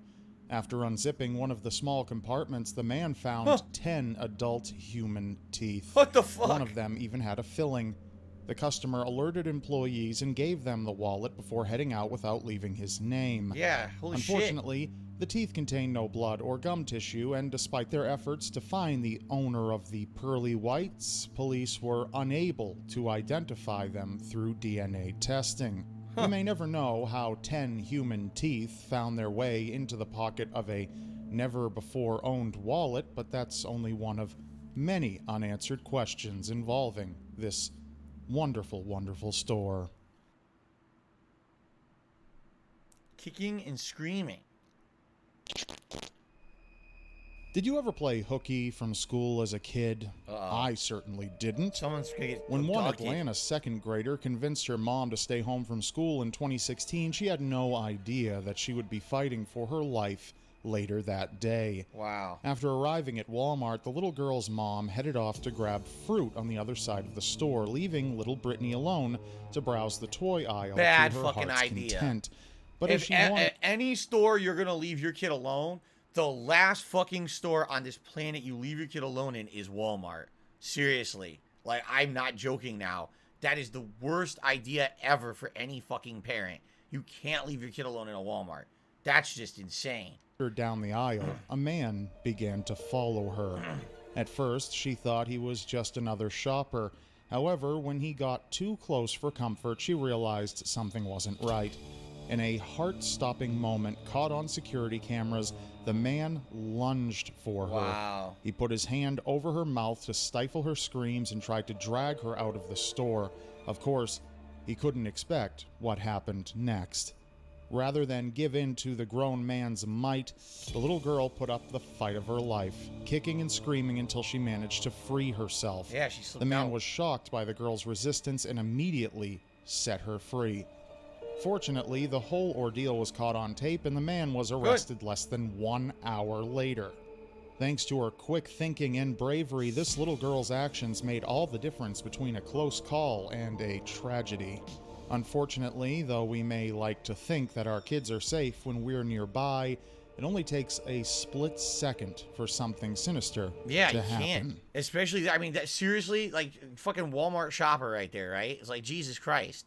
After unzipping one of the small compartments, the man found 10 adult human teeth. What the fuck? One of them even had a filling. The customer alerted employees and gave them the wallet before heading out without leaving his name. Yeah, holy shit. Unfortunately, the teeth contained no blood or gum tissue, and despite their efforts to find the owner of the pearly whites, police were unable to identify them through DNA testing. You may never know how 10 human teeth found their way into the pocket of a never-before-owned wallet, but that's only one of many unanswered questions involving this wonderful, wonderful store. Kicking and screaming. Did you ever play hooky from school as a kid? I certainly didn't. Someone's gonna get When one abducted. Atlanta second grader convinced her mom to stay home from school in 2016, she had no idea that she would be fighting for her life later that day. Wow. After arriving at Walmart, the little girl's mom headed off to grab fruit on the other side of the store, leaving little Brittany alone to browse the toy aisle Bad to her fucking heart's idea. content. But If as she wanted... at any store you're gonna leave your kid alone, the last fucking store on this planet you leave your kid alone in is Walmart. Seriously. Like, I'm not joking now. That is the worst idea ever for any fucking parent. You can't leave your kid alone in a Walmart. That's just insane. down the aisle, a man began to follow her. At first, she thought he was just another shopper. However, when he got too close for comfort, she realized something wasn't right. In a heart-stopping moment caught on security cameras, the man lunged for her. Wow. He put his hand over her mouth to stifle her screams and tried to drag her out of the store. Of course, he couldn't expect what happened next. Rather than give in to the grown man's might, the little girl put up the fight of her life, kicking and screaming until she managed to free herself. Yeah, she slipped The man out. was shocked by the girl's resistance and immediately set her free. Fortunately, the whole ordeal was caught on tape and the man was arrested less than 1 hour later. Thanks to her quick thinking and bravery, this little girl's actions made all the difference between a close call and a tragedy. Unfortunately, though we may like to think that our kids are safe when we're nearby, it only takes a split second for something sinister to happen. Can't. Especially, I mean, that seriously, like, fucking Walmart shopper right there, right? It's like, Jesus Christ.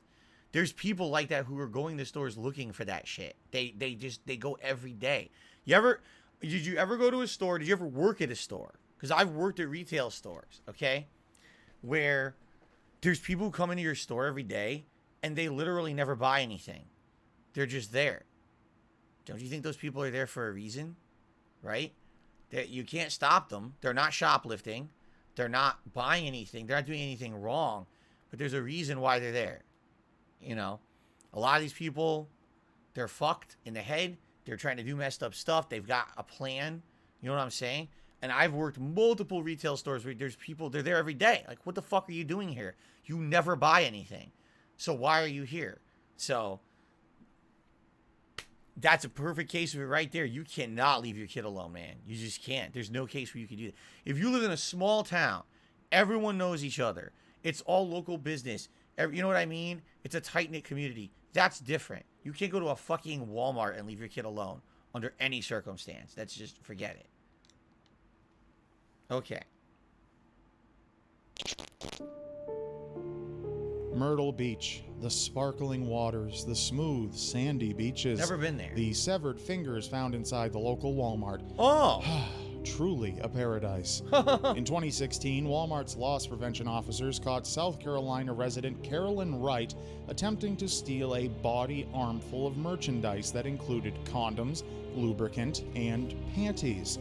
There's people like that who are going to stores looking for that shit. They go every day. Did you ever go to a store? Did you ever work at a store? Because I've worked at retail stores, okay? Where there's people who come into your store every day and they literally never buy anything. They're just there. Don't you think those people are there for a reason? Right? That you can't stop them. They're not shoplifting. They're not buying anything. They're not doing anything wrong. But there's a reason why they're there. You know? A lot of these people, they're fucked in the head. They're trying to do messed up stuff. They've got a plan. You know what I'm saying? And I've worked multiple retail stores where there's people, they're there every day. Like, what the fuck are you doing here? You never buy anything. So why are you here? So that's a perfect case of it right there. You cannot leave your kid alone, man. You just can't. There's no case where you can do that. If you live in a small town, everyone knows each other. It's all local business. You know what I mean? It's a tight-knit community. That's different. You can't go to a fucking Walmart and leave your kid alone under any circumstance. That's just, forget it. Okay. Myrtle Beach, the sparkling waters, the smooth, sandy beaches. Never been there. The severed fingers found inside the local Walmart. Oh! Truly a paradise. In 2016, Walmart's loss prevention officers caught South Carolina resident Carolyn Wright attempting to steal a body armful of merchandise that included condoms, lubricant, and panties.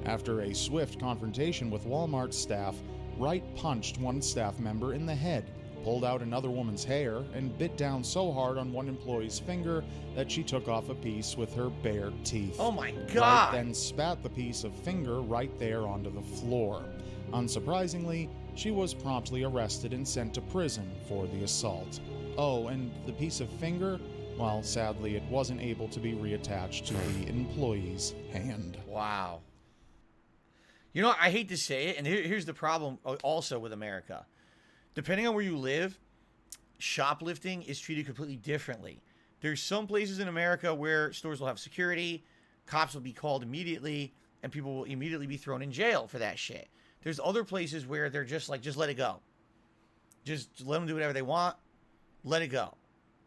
After a swift confrontation with Walmart staff, Wright punched one staff member in the head, pulled out another woman's hair, and bit down so hard on one employee's finger that she took off a piece with her bared teeth. Oh my Wright God! then spat the piece of finger right there onto the floor. Unsurprisingly, she was promptly arrested and sent to prison for the assault. Oh, and the piece of finger? Well, sadly, it wasn't able to be reattached to the employee's hand. Wow. You know, I hate to say it, and here's the problem also with America. Depending on where you live, shoplifting is treated completely differently. There's some places in America where stores will have security, cops will be called immediately, and people will immediately be thrown in jail for that shit. There's other places where they're just like, just let it go. Just let them do whatever they want. Let it go.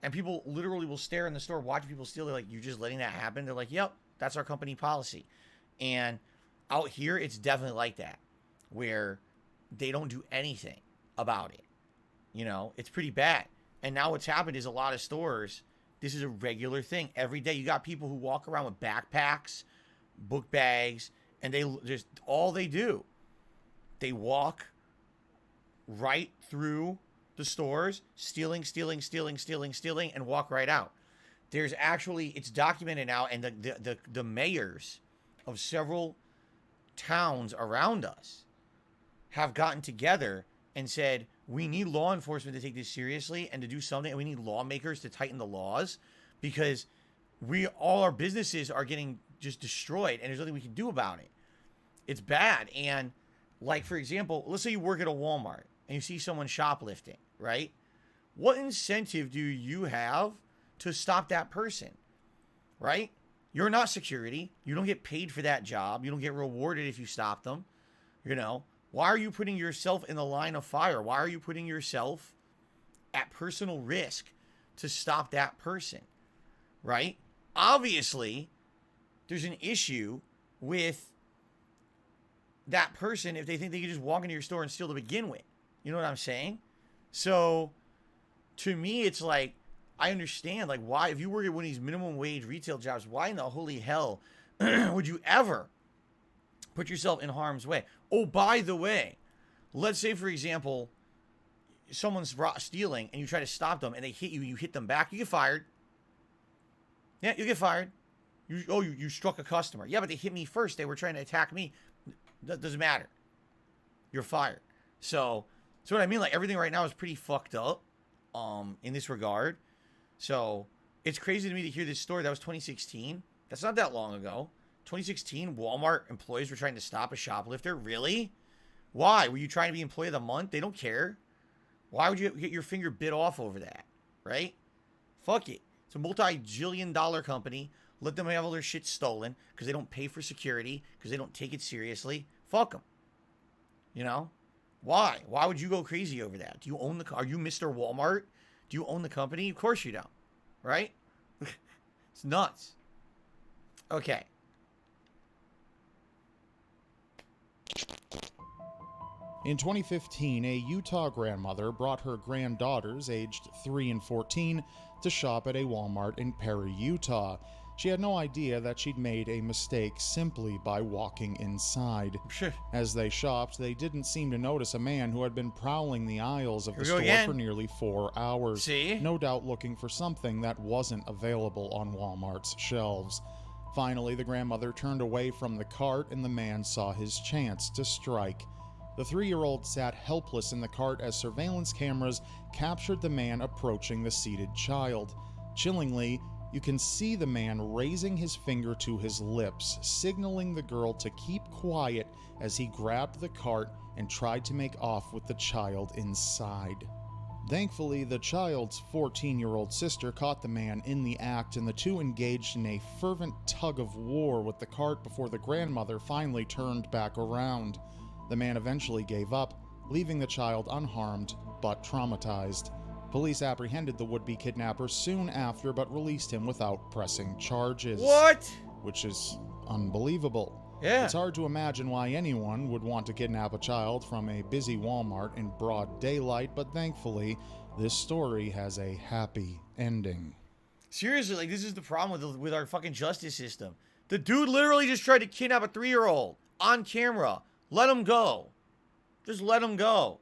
And people literally will stare in the store, watching people steal. They're like, you're just letting that happen? They're like, yep, that's our company policy. And out here, it's definitely like that, where they don't do anything about it. You know, it's pretty bad. And now what's happened is a lot of stores, this is a regular thing. Every day, you got people who walk around with backpacks, book bags, and they just, all they do, they walk right through the stores, stealing, and walk right out. There's actually, it's documented now, and the mayors of several towns around us have gotten together and said, we need law enforcement to take this seriously and to do something, and we need lawmakers to tighten the laws, because all our businesses are getting just destroyed, and there's nothing we can do about it. It's bad. And like, for example, let's say you work at a Walmart and you see someone shoplifting, right? What incentive do you have to stop that person, right? You're not security. You don't get paid for that job. You don't get rewarded if you stop them. You know, why are you putting yourself in the line of fire? Why are you putting yourself at personal risk to stop that person, right? Obviously, there's an issue with that person if they think they can just walk into your store and steal to begin with. You know what I'm saying? So, to me, it's like, I understand, like, why, if you work at one of these minimum wage retail jobs, why in the holy hell would you ever put yourself in harm's way? Oh, by the way, let's say, for example, someone's stealing and you try to stop them and they hit you, you hit them back, you get fired. Yeah, you get fired. You struck a customer. Yeah, but they hit me first. They were trying to attack me. That doesn't matter. You're fired. So what I mean, like, everything right now is pretty fucked up in this regard. So it's crazy to me to hear this story. That was 2016. That's not that long ago. 2016, Walmart employees were trying to stop a shoplifter. Really? Why? Were you trying to be employee of the month? They don't care. Why would you get your finger bit off over that? Right? Fuck it. It's a multi-jillion-dollar company. Let them have all their shit stolen because they don't pay for security, because they don't take it seriously. Fuck them. You know? Why? Why would you go crazy over that? Do you own the? Are you Mr. Walmart? Do you own the company? Of course you don't. Right? It's nuts. Okay. In 2015, a Utah grandmother brought her granddaughters, aged 3 and 14, to shop at a Walmart in Perry, Utah. She had no idea that she'd made a mistake simply by walking inside. As they shopped, they didn't seem to notice a man who had been prowling the aisles of the store for nearly 4 hours. See? No doubt looking for something that wasn't available on Walmart's shelves. Finally, the grandmother turned away from the cart and the man saw his chance to strike. The 3-year-old sat helpless in the cart as surveillance cameras captured the man approaching the seated child. Chillingly, you can see the man raising his finger to his lips, signaling the girl to keep quiet as he grabbed the cart and tried to make off with the child inside. Thankfully, the child's 14-year-old sister caught the man in the act, and the two engaged in a fervent tug of war with the cart before the grandmother finally turned back around. The man eventually gave up, leaving the child unharmed but traumatized. Police apprehended the would-be kidnapper soon after, but released him without pressing charges. What? Which is unbelievable. Yeah. It's hard to imagine why anyone would want to kidnap a child from a busy Walmart in broad daylight, but thankfully, this story has a happy ending. Seriously, like, this is the problem with our fucking justice system. The dude literally just tried to kidnap a 3-year-old on camera. Let him go. Just let him go.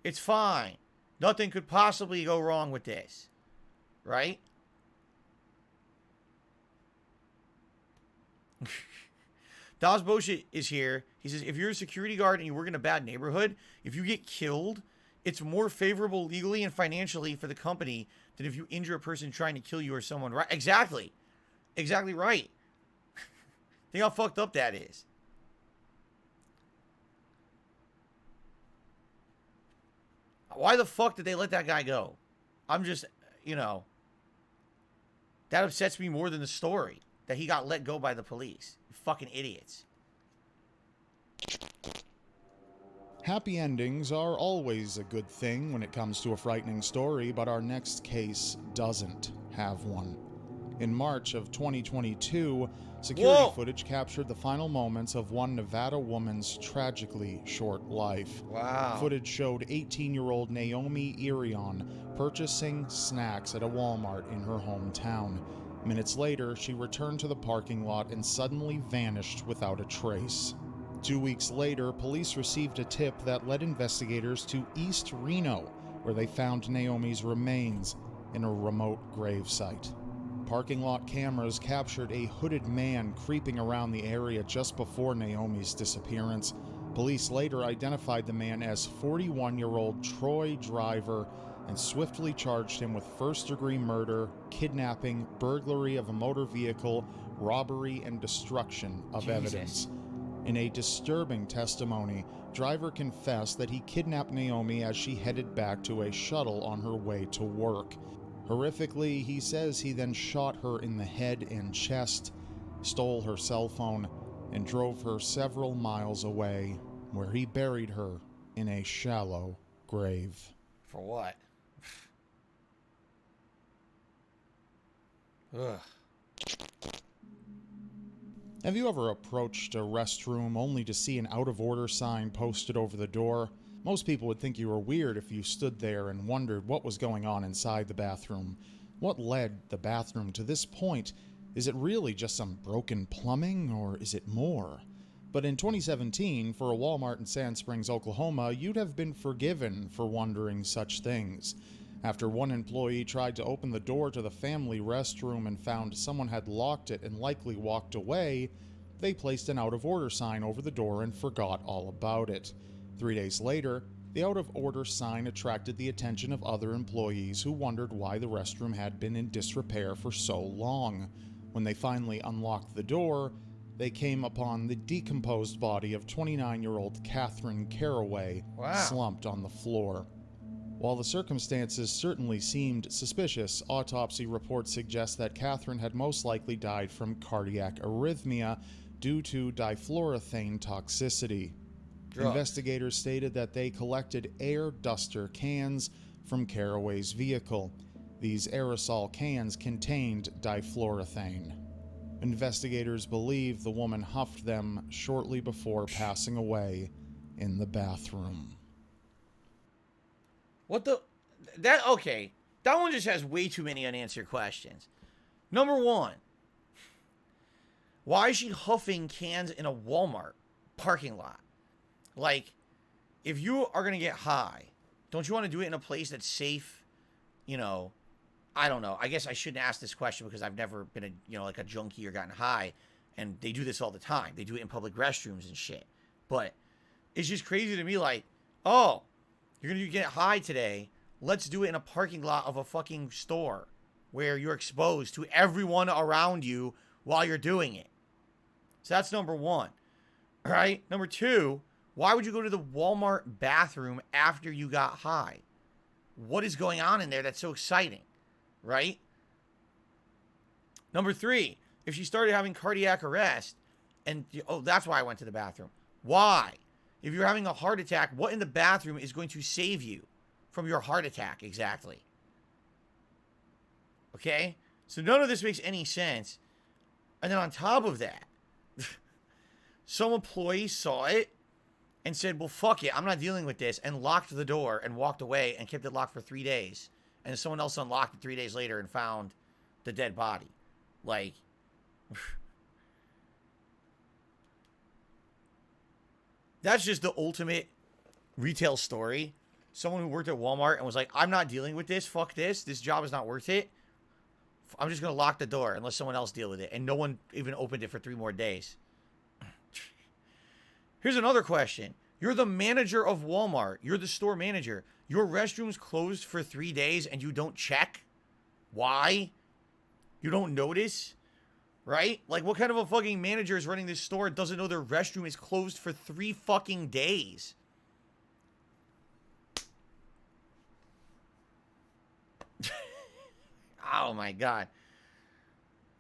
It's fine. Nothing could possibly go wrong with this. Right? Das Bullshit is here. He says, if you're a security guard and you work in a bad neighborhood, if you get killed, it's more favorable legally and financially for the company than if you injure a person trying to kill you or someone. Right? Exactly. Exactly right. Think how fucked up that is. Why the fuck did they let that guy go? I'm just, that upsets me more than the story that he got let go by the police. You fucking idiots. Happy endings are always a good thing when it comes to a frightening story, but our next case doesn't have one. In March of 2022, security footage captured the final moments of one Nevada woman's tragically short life. Wow. Footage showed 18-year-old Naomi Irion purchasing snacks at a Walmart in her hometown. Minutes later, she returned to the parking lot and suddenly vanished without a trace. 2 weeks later, police received a tip that led investigators to East Reno, where they found Naomi's remains in a remote gravesite. Parking lot cameras captured a hooded man creeping around the area just before Naomi's disappearance. Police later identified the man as 41-year-old Troy Driver and swiftly charged him with first-degree murder, kidnapping, burglary of a motor vehicle, robbery, and destruction of evidence. In a disturbing testimony, Driver confessed that he kidnapped Naomi as she headed back to a shuttle on her way to work. Horrifically, he says he then shot her in the head and chest, stole her cell phone, and drove her several miles away, where he buried her in a shallow grave. For what? Ugh. Have you ever approached a restroom only to see an out-of-order sign posted over the door? Most people would think you were weird if you stood there and wondered what was going on inside the bathroom. What led the bathroom to this point? Is it really just some broken plumbing, or is it more? But in 2017, for a Walmart in Sand Springs, Oklahoma, you'd have been forgiven for wondering such things. After one employee tried to open the door to the family restroom and found someone had locked it and likely walked away, they placed an out-of-order sign over the door and forgot all about it. 3 days later, the out-of-order sign attracted the attention of other employees who wondered why the restroom had been in disrepair for so long. When they finally unlocked the door, they came upon the decomposed body of 29-year-old Catherine Caraway, slumped on the floor. While the circumstances certainly seemed suspicious, autopsy reports suggest that Catherine had most likely died from cardiac arrhythmia due to difluorothane toxicity. Investigators stated that they collected air duster cans from Caraway's vehicle. These aerosol cans contained difluorothane. Investigators believe the woman huffed them shortly before passing away in the bathroom. What the? Okay. That one just has way too many unanswered questions. Number one, why is she huffing cans in a Walmart parking lot? Like, if you are going to get high, don't you want to do it in a place that's safe? I don't know. I guess I shouldn't ask this question because I've never been like a junkie or gotten high. And they do this all the time. They do it in public restrooms and shit. But it's just crazy to me, like, oh, you're going to get high today. Let's do it in a parking lot of a fucking store where you're exposed to everyone around you while you're doing it. So that's number one. All right. Number two, why would you go to the Walmart bathroom after you got high? What is going on in there that's so exciting, right? Number three, if she started having cardiac arrest and, that's why I went to the bathroom. Why? If you're having a heart attack, what in the bathroom is going to save you from your heart attack exactly? Okay? So none of this makes any sense. And then on top of that, some employee saw it and said, well, fuck it, I'm not dealing with this, and locked the door and walked away and kept it locked for 3 days. And someone else unlocked it 3 days later and found the dead body. Like, that's just the ultimate retail story. Someone who worked at Walmart and was like, I'm not dealing with this, fuck this job is not worth it. I'm just going to lock the door and let someone else deal with it. And no one even opened it for 3 more days. Here's another question. You're the manager of Walmart. You're the store manager. Your restroom's closed for 3 days and you don't check? Why? You don't notice? Right? Like, what kind of a fucking manager is running this store and doesn't know their restroom is closed for 3 fucking days? Oh my God.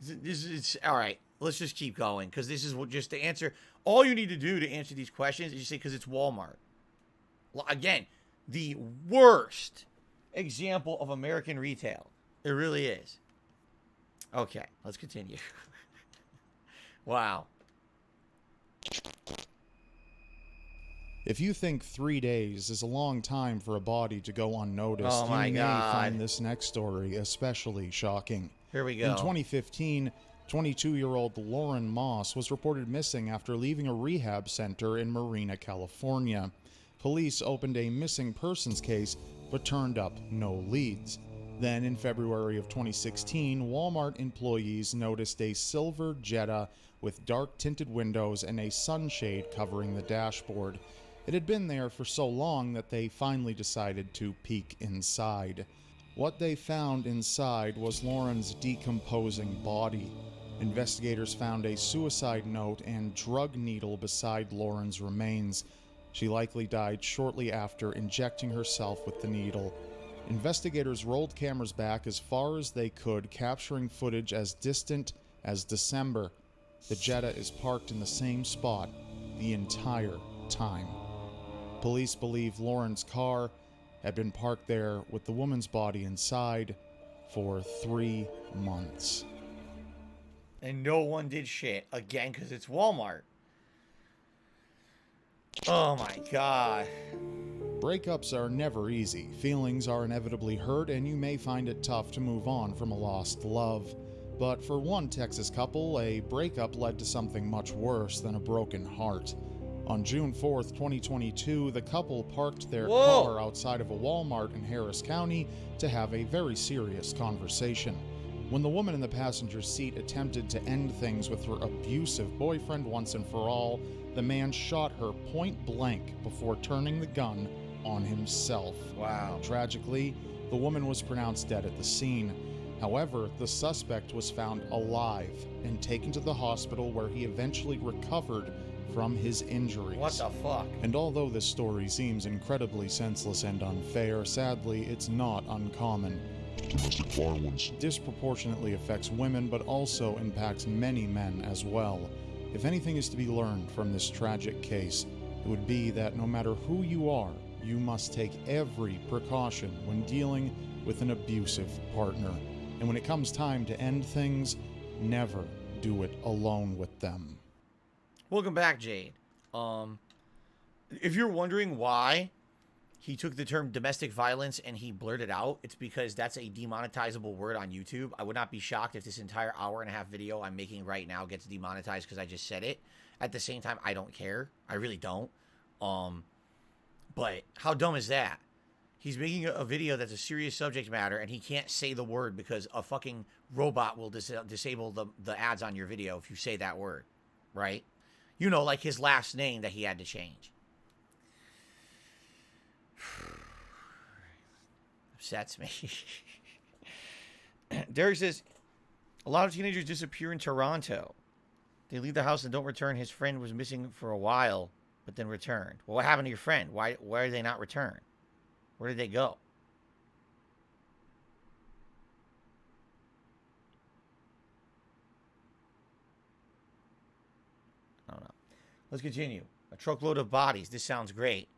This is all right. Let's just keep going, because this is what, just to answer. All you need to do to answer these questions is just say, because it's Walmart. Again, the worst example of American retail. It really is. Okay, let's continue. Wow. If you think 3 days is a long time for a body to go unnoticed, Oh my you may God. find this next story especially shocking. Here we go. In 2015, 22-year-old Lauren Moss was reported missing after leaving a rehab center in Marina, California. Police opened a missing persons case, but turned up no leads. Then, in February of 2016, Walmart employees noticed a silver Jetta with dark tinted windows and a sunshade covering the dashboard. It had been there for so long that they finally decided to peek inside. What they found inside was Lauren's decomposing body. Investigators found a suicide note and drug needle beside Lauren's remains. She likely died shortly after injecting herself with the needle. Investigators rolled cameras back as far as they could, capturing footage as distant as December. The Jetta is parked in the same spot the entire time. Police believe Lauren's car had been parked there with the woman's body inside for 3 months. And no one did shit. Again, because it's Walmart. Oh my God. Breakups are never easy. Feelings are inevitably hurt, and you may find it tough to move on from a lost love. But for one Texas couple, a breakup led to something much worse than a broken heart. On June 4th, 2022, the couple parked their car outside of a Walmart in Harris County to have a very serious conversation. When the woman in the passenger seat attempted to end things with her abusive boyfriend once and for all, the man shot her point blank before turning the gun on himself. Wow. Tragically, the woman was pronounced dead at the scene. However, the suspect was found alive and taken to the hospital, where he eventually recovered from his injuries. What the fuck? And although this story seems incredibly senseless and unfair, sadly, it's not uncommon. Domestic violence Disproportionately affects women, but also impacts many men as well. If anything is to be learned from this tragic case, it would be that no matter who you are, you must take every precaution when dealing with an abusive partner. And when it comes time to end things, never do it alone with them. Welcome back, Jade. If you're wondering why he took the term domestic violence and he blurted out, it's because that's a demonetizable word on YouTube. I would not be shocked if this entire hour-and-a-half video I'm making right now gets demonetized because I just said it. At the same time, I don't care. I really don't. But how dumb is that? He's making a video that's a serious subject matter, and he can't say the word because a fucking robot will disable the ads on your video if you say that word, right? You know, like his last name that he had to change. Upsets me. Derek says, a lot of teenagers disappear in Toronto. They leave the house and don't return. His friend was missing for a while, but then returned. Well, what happened to your friend? Why did they not return? Where did they go? I don't know. Let's continue. A truckload of bodies. This sounds great.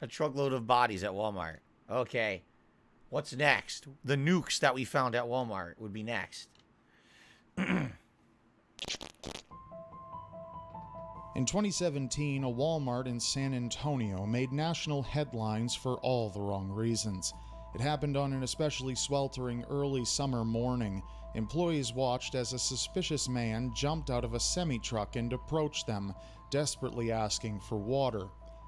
A truckload of bodies at Walmart. Okay. What's next? The nukes that we found at Walmart would be next. In 2017, a Walmart in San Antonio made national headlines for all the wrong reasons. It happened on an especially sweltering early summer morning. Employees watched as a suspicious man jumped out of a semi-truck and approached them, desperately asking for water.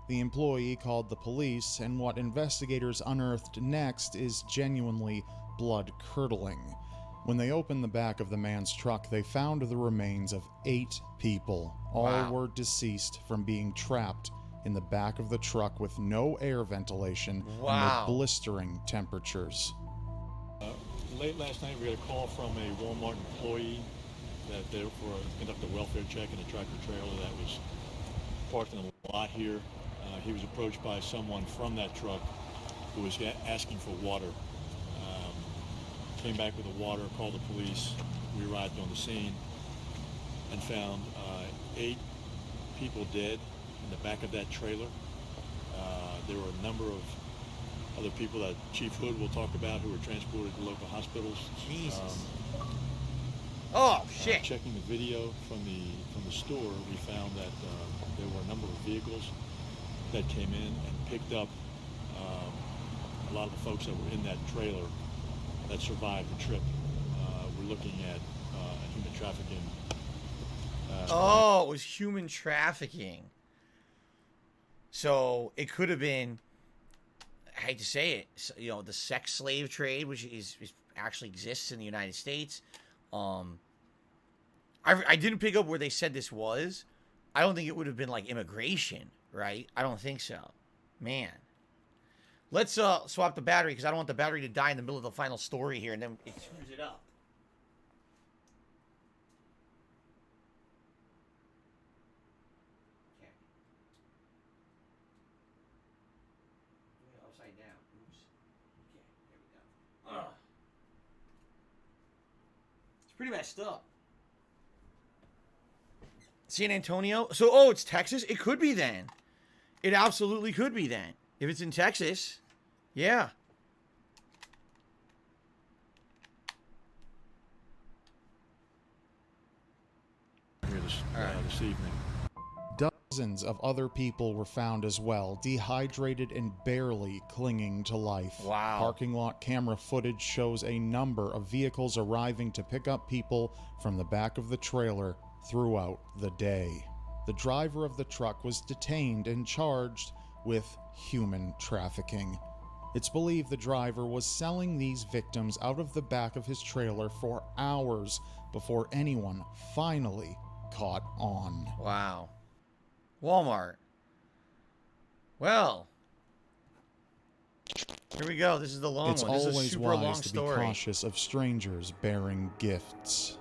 The employee called the police, and what investigators unearthed next is genuinely blood-curdling. When they opened the back of the man's truck, they found the remains of 8 people. All were deceased from being trapped in the back of the truck with no air ventilation and with blistering temperatures. Late last night, we got a call from a Walmart employee that they were conduct a welfare check in a tractor trailer that was parked in a lot here. He was approached by someone from that truck who was asking for water. Came back with the water, called the police. We arrived on the scene and found 8 people dead in the back of that trailer. There were a number of other people that Chief Hood will talk about who were transported to local hospitals. Jesus. Oh shit! Checking the video from the store, we found that there were a number of vehicles that came in and picked up a lot of the folks that were in that trailer that survived the trip. We're looking at human trafficking. Oh, it was human trafficking. So it could have been, I hate to say it, you know, the sex slave trade, which is actually exists in the United States. I didn't pick up where they said this was. I don't think it would have been like immigration, right? I don't think so. Man. Let's swap the battery, because I don't want the battery to die in the middle of the final story here, and then it screws it up. Okay. Upside down. Oops. Okay, there we go. It's pretty messed up. San Antonio? So, oh, it's Texas? It could be then. It absolutely could be then. If it's in Texas, yeah. Here this evening. Dozens of other people were found as well, dehydrated and barely clinging to life. Wow. Parking lot camera footage shows a number of vehicles arriving to pick up people from the back of the trailer throughout the day. The driver of the truck was detained and charged with human trafficking. It's believed the driver was selling these victims out of the back of his trailer for hours before anyone finally caught on. Wow. Walmart. Well, here we go. This is the long It's one. This is a always super long wise to be story. cautious of strangers bearing gifts.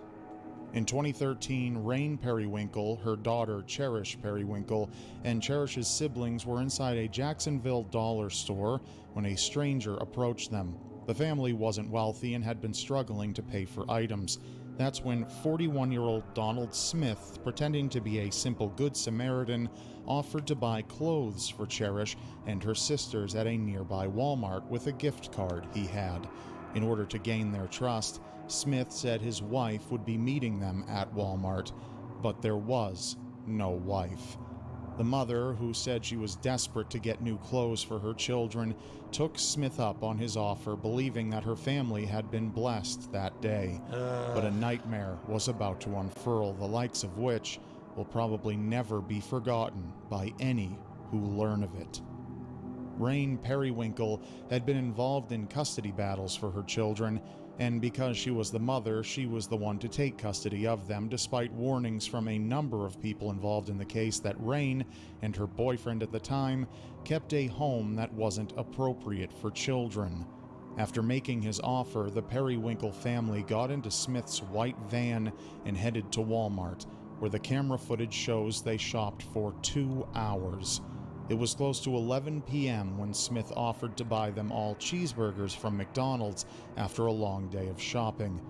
In 2013, Rain Periwinkle, her daughter Cherish Periwinkle, and Cherish's siblings were inside a Jacksonville dollar store when a stranger approached them. The family wasn't wealthy and had been struggling to pay for items. That's when 41-year-old Donald Smith, pretending to be a simple Good Samaritan, offered to buy clothes for Cherish and her sisters at a nearby Walmart with a gift card he had. In order to gain their trust, Smith said his wife would be meeting them at Walmart, but there was no wife. The mother, who said she was desperate to get new clothes for her children, took Smith up on his offer, believing that her family had been blessed that day. But a nightmare was about to unfurl, the likes of which will probably never be forgotten by any who learn of it. Rain Periwinkle had been involved in custody battles for her children, and because she was the mother, she was the one to take custody of them, despite warnings from a number of people involved in the case that Rain and her boyfriend at the time kept a home that wasn't appropriate for children. After making his offer, the Periwinkle family got into Smith's white van and headed to Walmart, where the camera footage shows they shopped for 2 hours. It was close to 11 p.m. when Smith offered to buy them all cheeseburgers from McDonald's after a long day of shopping.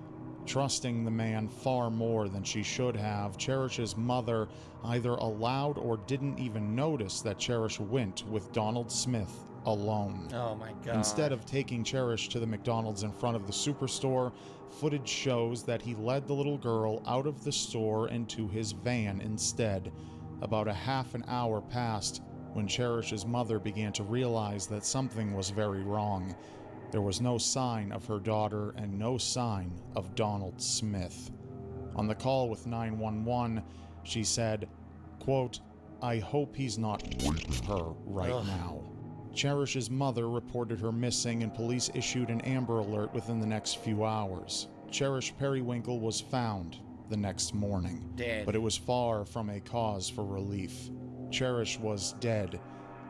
Trusting the man far more than she should have, Cherish's mother either allowed or didn't even notice that Cherish went with Donald Smith alone. Oh my god. Instead of taking Cherish to the McDonald's in front of the superstore, footage shows that he led the little girl out of the store and to his van instead. About a half an hour passed when Cherish's mother began to realize that something was very wrong. There was no sign of her daughter and no sign of Donald Smith. On the call with 911, she said, quote, "I hope he's not with her right now." Cherish's mother reported her missing and police issued an Amber Alert within the next few hours. Cherish Periwinkle was found the next morning, dead. But it was far from a cause for relief. Cherish was dead,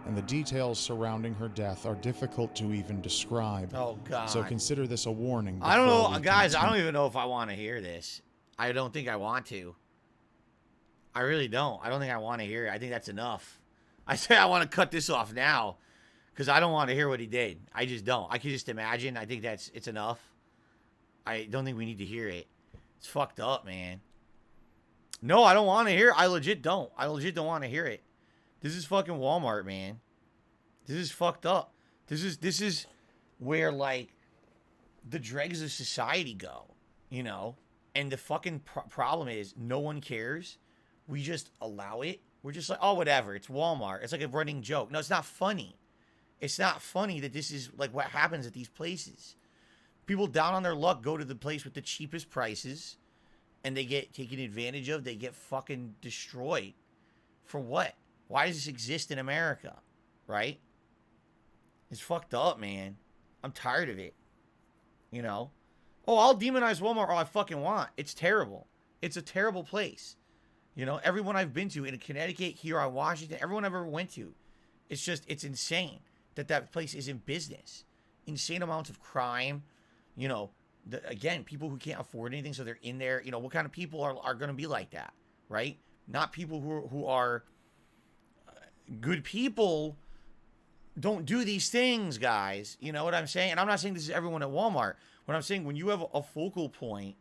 and the details surrounding her death are difficult to even describe. Oh god. So consider this a warning. I don't know, before we guys, I continue. don't even know if I want to hear this. I don't think I want to. I really don't. I don't think I want to hear it. I think that's enough. I say I want to cut this off now because I don't want to hear what he did. I just don't. I can just imagine. I think it's enough. I don't think we need to hear it. It's fucked up, man. No, I don't want to hear it. I legit don't. I legit don't want to hear it. This is fucking Walmart, man. This is fucked up. This is where, like, the dregs of society go, you know? And the fucking problem is no one cares. We just allow it. We're just like, oh, whatever. It's Walmart. It's like a running joke. No, it's not funny. It's not funny that this is, like, what happens at these places. People down on their luck go to the place with the cheapest prices, and they get taken advantage of. They get fucking destroyed. For what? Why does this exist in America? Right? It's fucked up, man. I'm tired of it. You know? Oh, I'll demonize Walmart all I fucking want. It's terrible. It's a terrible place. You know, everyone I've been to in Connecticut, here on Washington, everyone I've ever went to, it's just, it's insane that place is in business. Insane amounts of crime. You know, again, people who can't afford anything, so they're in there. You know, what kind of people are going to be like that, right? Not people who are good people don't do these things, guys. You know what I'm saying? And I'm not saying this is everyone at Walmart. What I'm saying, when you have a focal point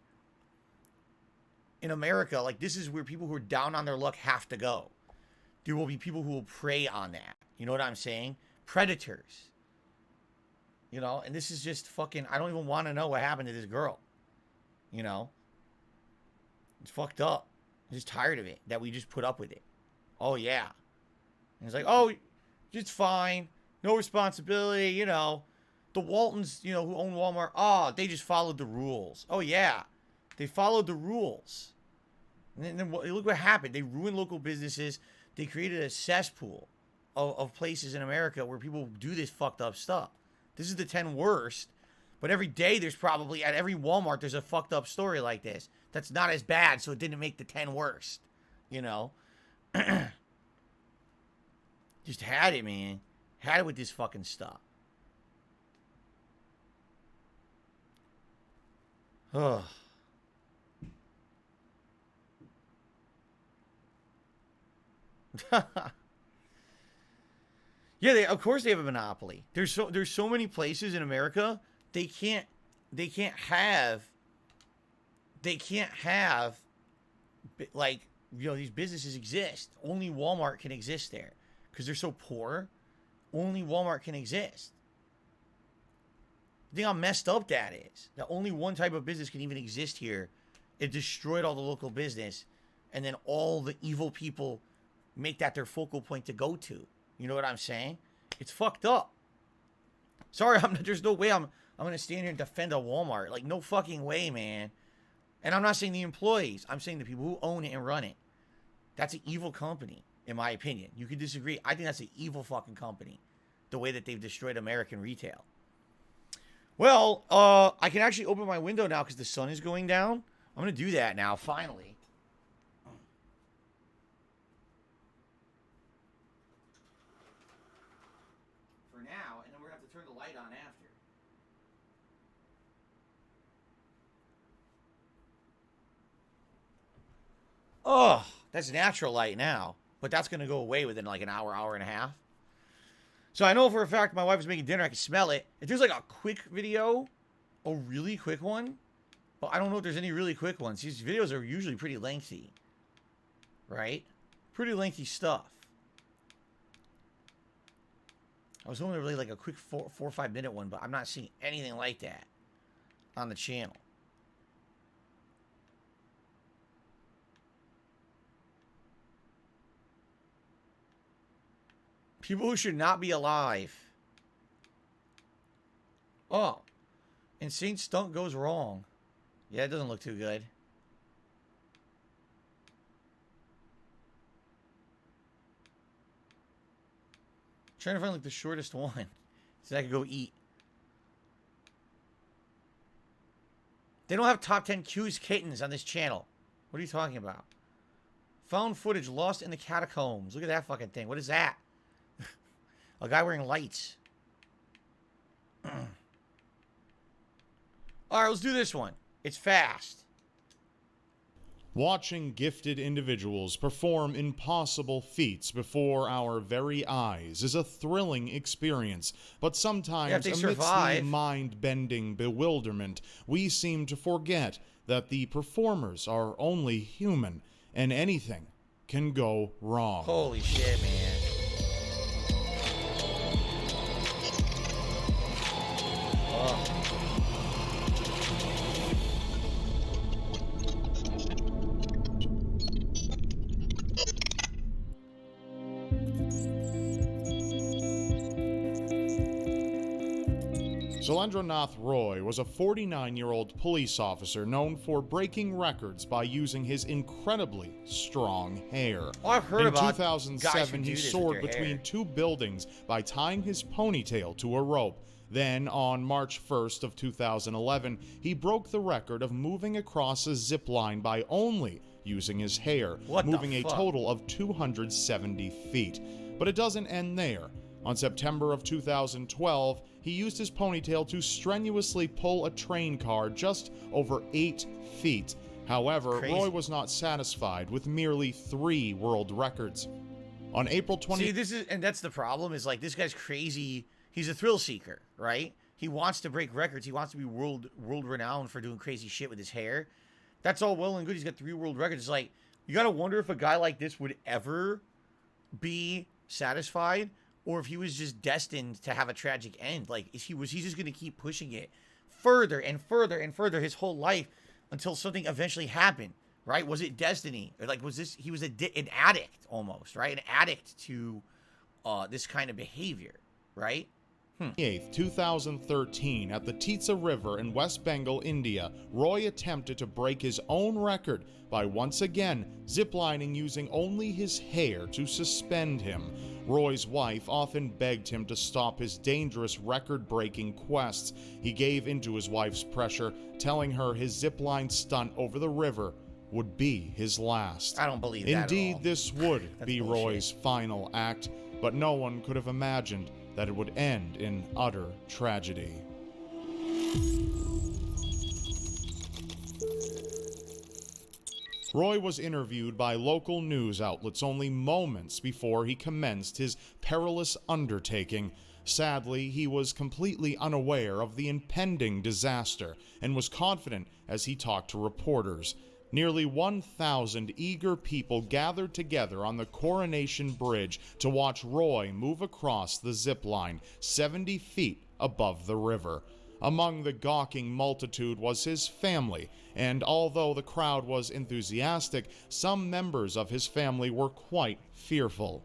in America, like, this is where people who are down on their luck have to go. There will be people who will prey on that. You know what I'm saying? Predators. You know, and this is just fucking, I don't even want to know what happened to this girl. You know? It's fucked up. I'm just tired of it, that we just put up with it. Oh, yeah. And it's like, oh, it's fine. No responsibility, you know. The Waltons, you know, who own Walmart, oh, they just followed the rules. Oh, yeah. They followed the rules. And then look what happened. They ruined local businesses. They created a cesspool of places in America where people do this fucked up stuff. This is the 10 worst. But every day there's probably, at every Walmart, there's a fucked up story like this. That's not as bad, so it didn't make the 10 worst. You know? Just had it, man. Had it with this fucking stuff. Ugh. Yeah, of course they have a monopoly. There's so many places in America they can't have like, you know, these businesses exist. Only Walmart can exist there because they're so poor. Only Walmart can exist. Think how messed up that is. That only one type of business can even exist here. It destroyed all the local business, and then all the evil people make that their focal point to go to. You know what I'm saying? It's fucked up. Sorry, there's no way I'm gonna stand here and defend a Walmart. Like, no fucking way, man. And I'm not saying the employees. I'm saying the people who own it and run it. That's an evil company, in my opinion. You could disagree. I think that's an evil fucking company. The way that they've destroyed American retail. Well, I can actually open my window now because the sun is going down. I'm going to do that now, finally. For now, and then we're going to have to turn the light on after. Oh, that's natural light now. But that's going to go away within like an hour, hour and a half. So I know for a fact my wife is making dinner. I can smell it. If there's like a quick video, a really quick one, well, I don't know if there's any really quick ones. These videos are usually pretty lengthy, right? Pretty lengthy stuff. I was hoping really like a quick 4 or 5 minute one, but I'm not seeing anything like that on the channel. People who should not be alive. Oh. Insane stunt goes wrong. Yeah, it doesn't look too good. Trying to find like the shortest one so I can go eat. They don't have top 10 Q's kittens on this channel. What are you talking about? Found footage lost in the catacombs. Look at that fucking thing. What is that? A guy wearing lights. Alright, let's do this one. It's fast. Watching gifted individuals perform impossible feats before our very eyes is a thrilling experience, but sometimes amidst the mind-bending bewilderment, we seem to forget that the performers are only human, and anything can go wrong. Holy shit, man. Surendranath Roy was a 49-year-old police officer known for breaking records by using his incredibly strong hair. Oh, I've heard about In 2007, he soared between two buildings by tying his ponytail to a rope. Then, on March 1st of 2011, he broke the record of moving across a zip line by only using his hair, moving a total of 270 feet. But it doesn't end there. On September of 2012, he used his ponytail to strenuously pull a train car just over 8 feet. However, Roy was not satisfied with merely 3 world records. On April 20... See, this is, and that's the problem, is like, this guy's crazy. He's a thrill seeker, right? He wants to break records. He wants to be world renowned for doing crazy shit with his hair. That's all well and good. He's got 3 world records. It's like, you gotta wonder if a guy like this would ever be satisfied, or if he was just destined to have a tragic end. Like, was he just going to keep pushing it further and further and further his whole life until something eventually happened, right? Was it destiny? Or like, was this, he was an addict almost, right? An addict to this kind of behavior, right? 8th, 2013, at the Titsa River in West Bengal, India, Roy attempted to break his own record by once again ziplining using only his hair to suspend him. Roy's wife often begged him to stop his dangerous record-breaking quests. He gave into his wife's pressure, telling her his zipline stunt over the river would be his last. I don't believe that at all. Indeed, this would be Roy's final act, but no one could have imagined that it would end in utter tragedy. Roy was interviewed by local news outlets only moments before he commenced his perilous undertaking. Sadly, he was completely unaware of the impending disaster and was confident as he talked to reporters. Nearly 1,000 eager people gathered together on the Coronation Bridge to watch Roy move across the zip line 70 feet above the river. Among the gawking multitude was his family, and although the crowd was enthusiastic, some members of his family were quite fearful.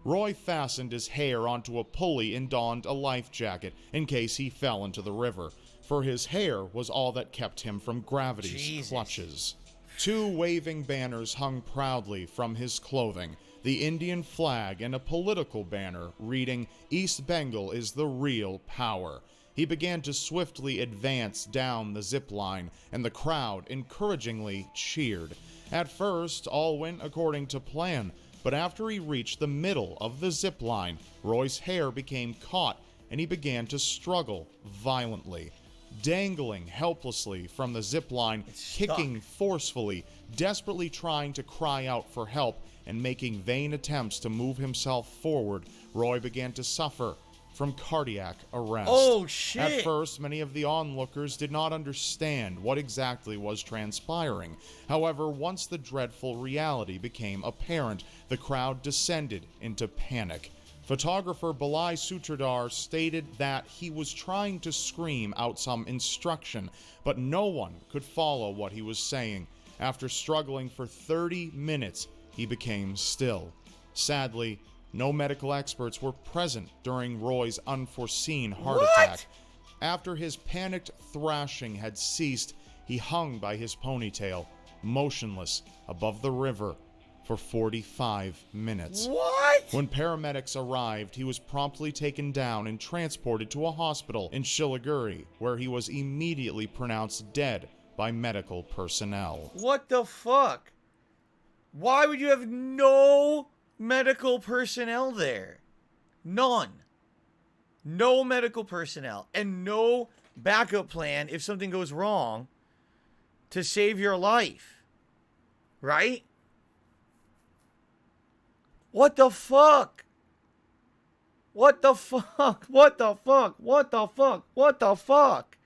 Roy fastened his hair onto a pulley and donned a life jacket in case he fell into the river, for his hair was all that kept him from gravity's clutches. 2 waving banners hung proudly from his clothing, the Indian flag and a political banner reading, "East Bengal is the real power." He began to swiftly advance down the zip line, and the crowd encouragingly cheered. At first, all went according to plan, but after he reached the middle of the zip line, Roy's hair became caught, and he began to struggle violently. Dangling helplessly from the zip line, kicking forcefully, desperately trying to cry out for help, and making vain attempts to move himself forward, Roy began to suffer from cardiac arrest. Oh, shit. At first, many of the onlookers did not understand what exactly was transpiring. However, once the dreadful reality became apparent, the crowd descended into panic. Photographer Balai Sutradhar stated that he was trying to scream out some instruction, but no one could follow what he was saying. After struggling for 30 minutes, he became still. Sadly, no medical experts were present during Roy's unforeseen heart attack. After his panicked thrashing had ceased, he hung by his ponytail, motionless above the river, for 45 minutes. What? When paramedics arrived, he was promptly taken down and transported to a hospital in Siliguri, where he was immediately pronounced dead by medical personnel. What the fuck? Why would you have no medical personnel there? None. No medical personnel and no backup plan if something goes wrong to save your life. Right? What the fuck? What the fuck? What the fuck? What the fuck? What the fuck?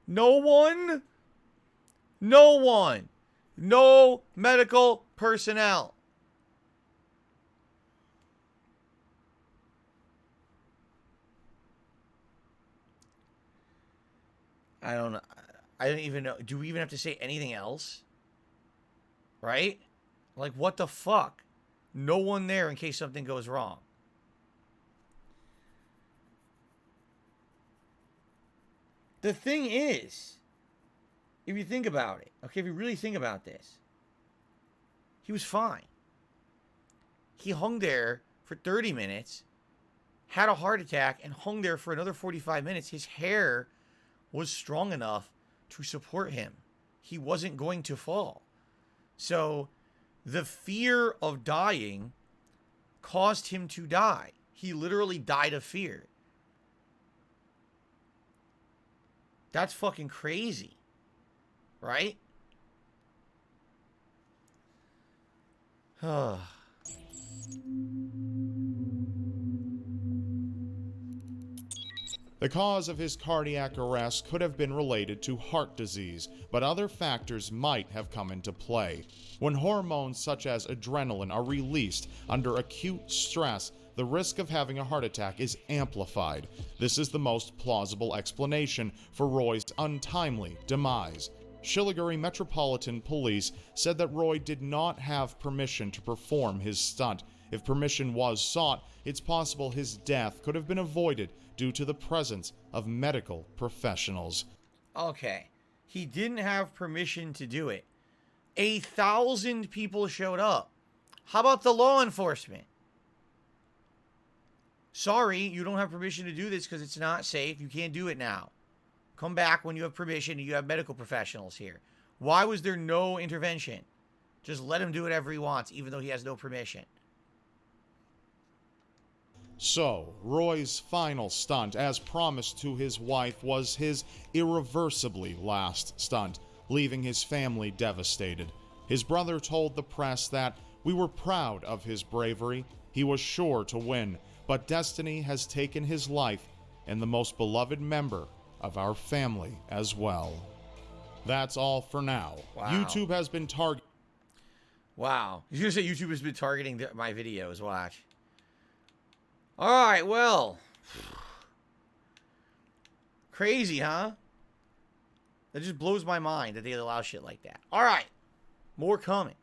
No one? No one. No medical personnel. I don't know. I don't even know. Do we even have to say anything else? Right? Like, what the fuck? No one there in case something goes wrong. The thing is, if you think about it, okay, if you really think about this, he was fine. He hung there for 30 minutes, had a heart attack, and hung there for another 45 minutes. His hair was strong enough to support him. He wasn't going to fall. So the fear of dying caused him to die. He literally died of fear. That's fucking crazy. Right? The cause of his cardiac arrest could have been related to heart disease, but other factors might have come into play. When hormones such as adrenaline are released under acute stress, the risk of having a heart attack is amplified. This is the most plausible explanation for Roy's untimely demise. Siliguri Metropolitan Police said that Roy did not have permission to perform his stunt. If permission was sought, it's possible his death could have been avoided due to the presence of medical professionals. Okay, he didn't have permission to do it. 1,000 people showed up. How about the law enforcement? Sorry, you don't have permission to do this because it's not safe. You can't do it now. Come back when you have permission and you have medical professionals here. Why was there no intervention? Just let him do whatever he wants, even though he has no permission. So, Roy's final stunt, as promised to his wife, was his irreversibly last stunt, leaving his family devastated. His brother told the press that, "We were proud of his bravery. He was sure to win, but destiny has taken his life and the most beloved member of our family as well." That's all for now. Wow. YouTube has been targeting... Wow. You're going to say YouTube has been targeting my videos. Watch. All right, well. Crazy, huh? That just blows my mind that they allow shit like that. All right. More coming.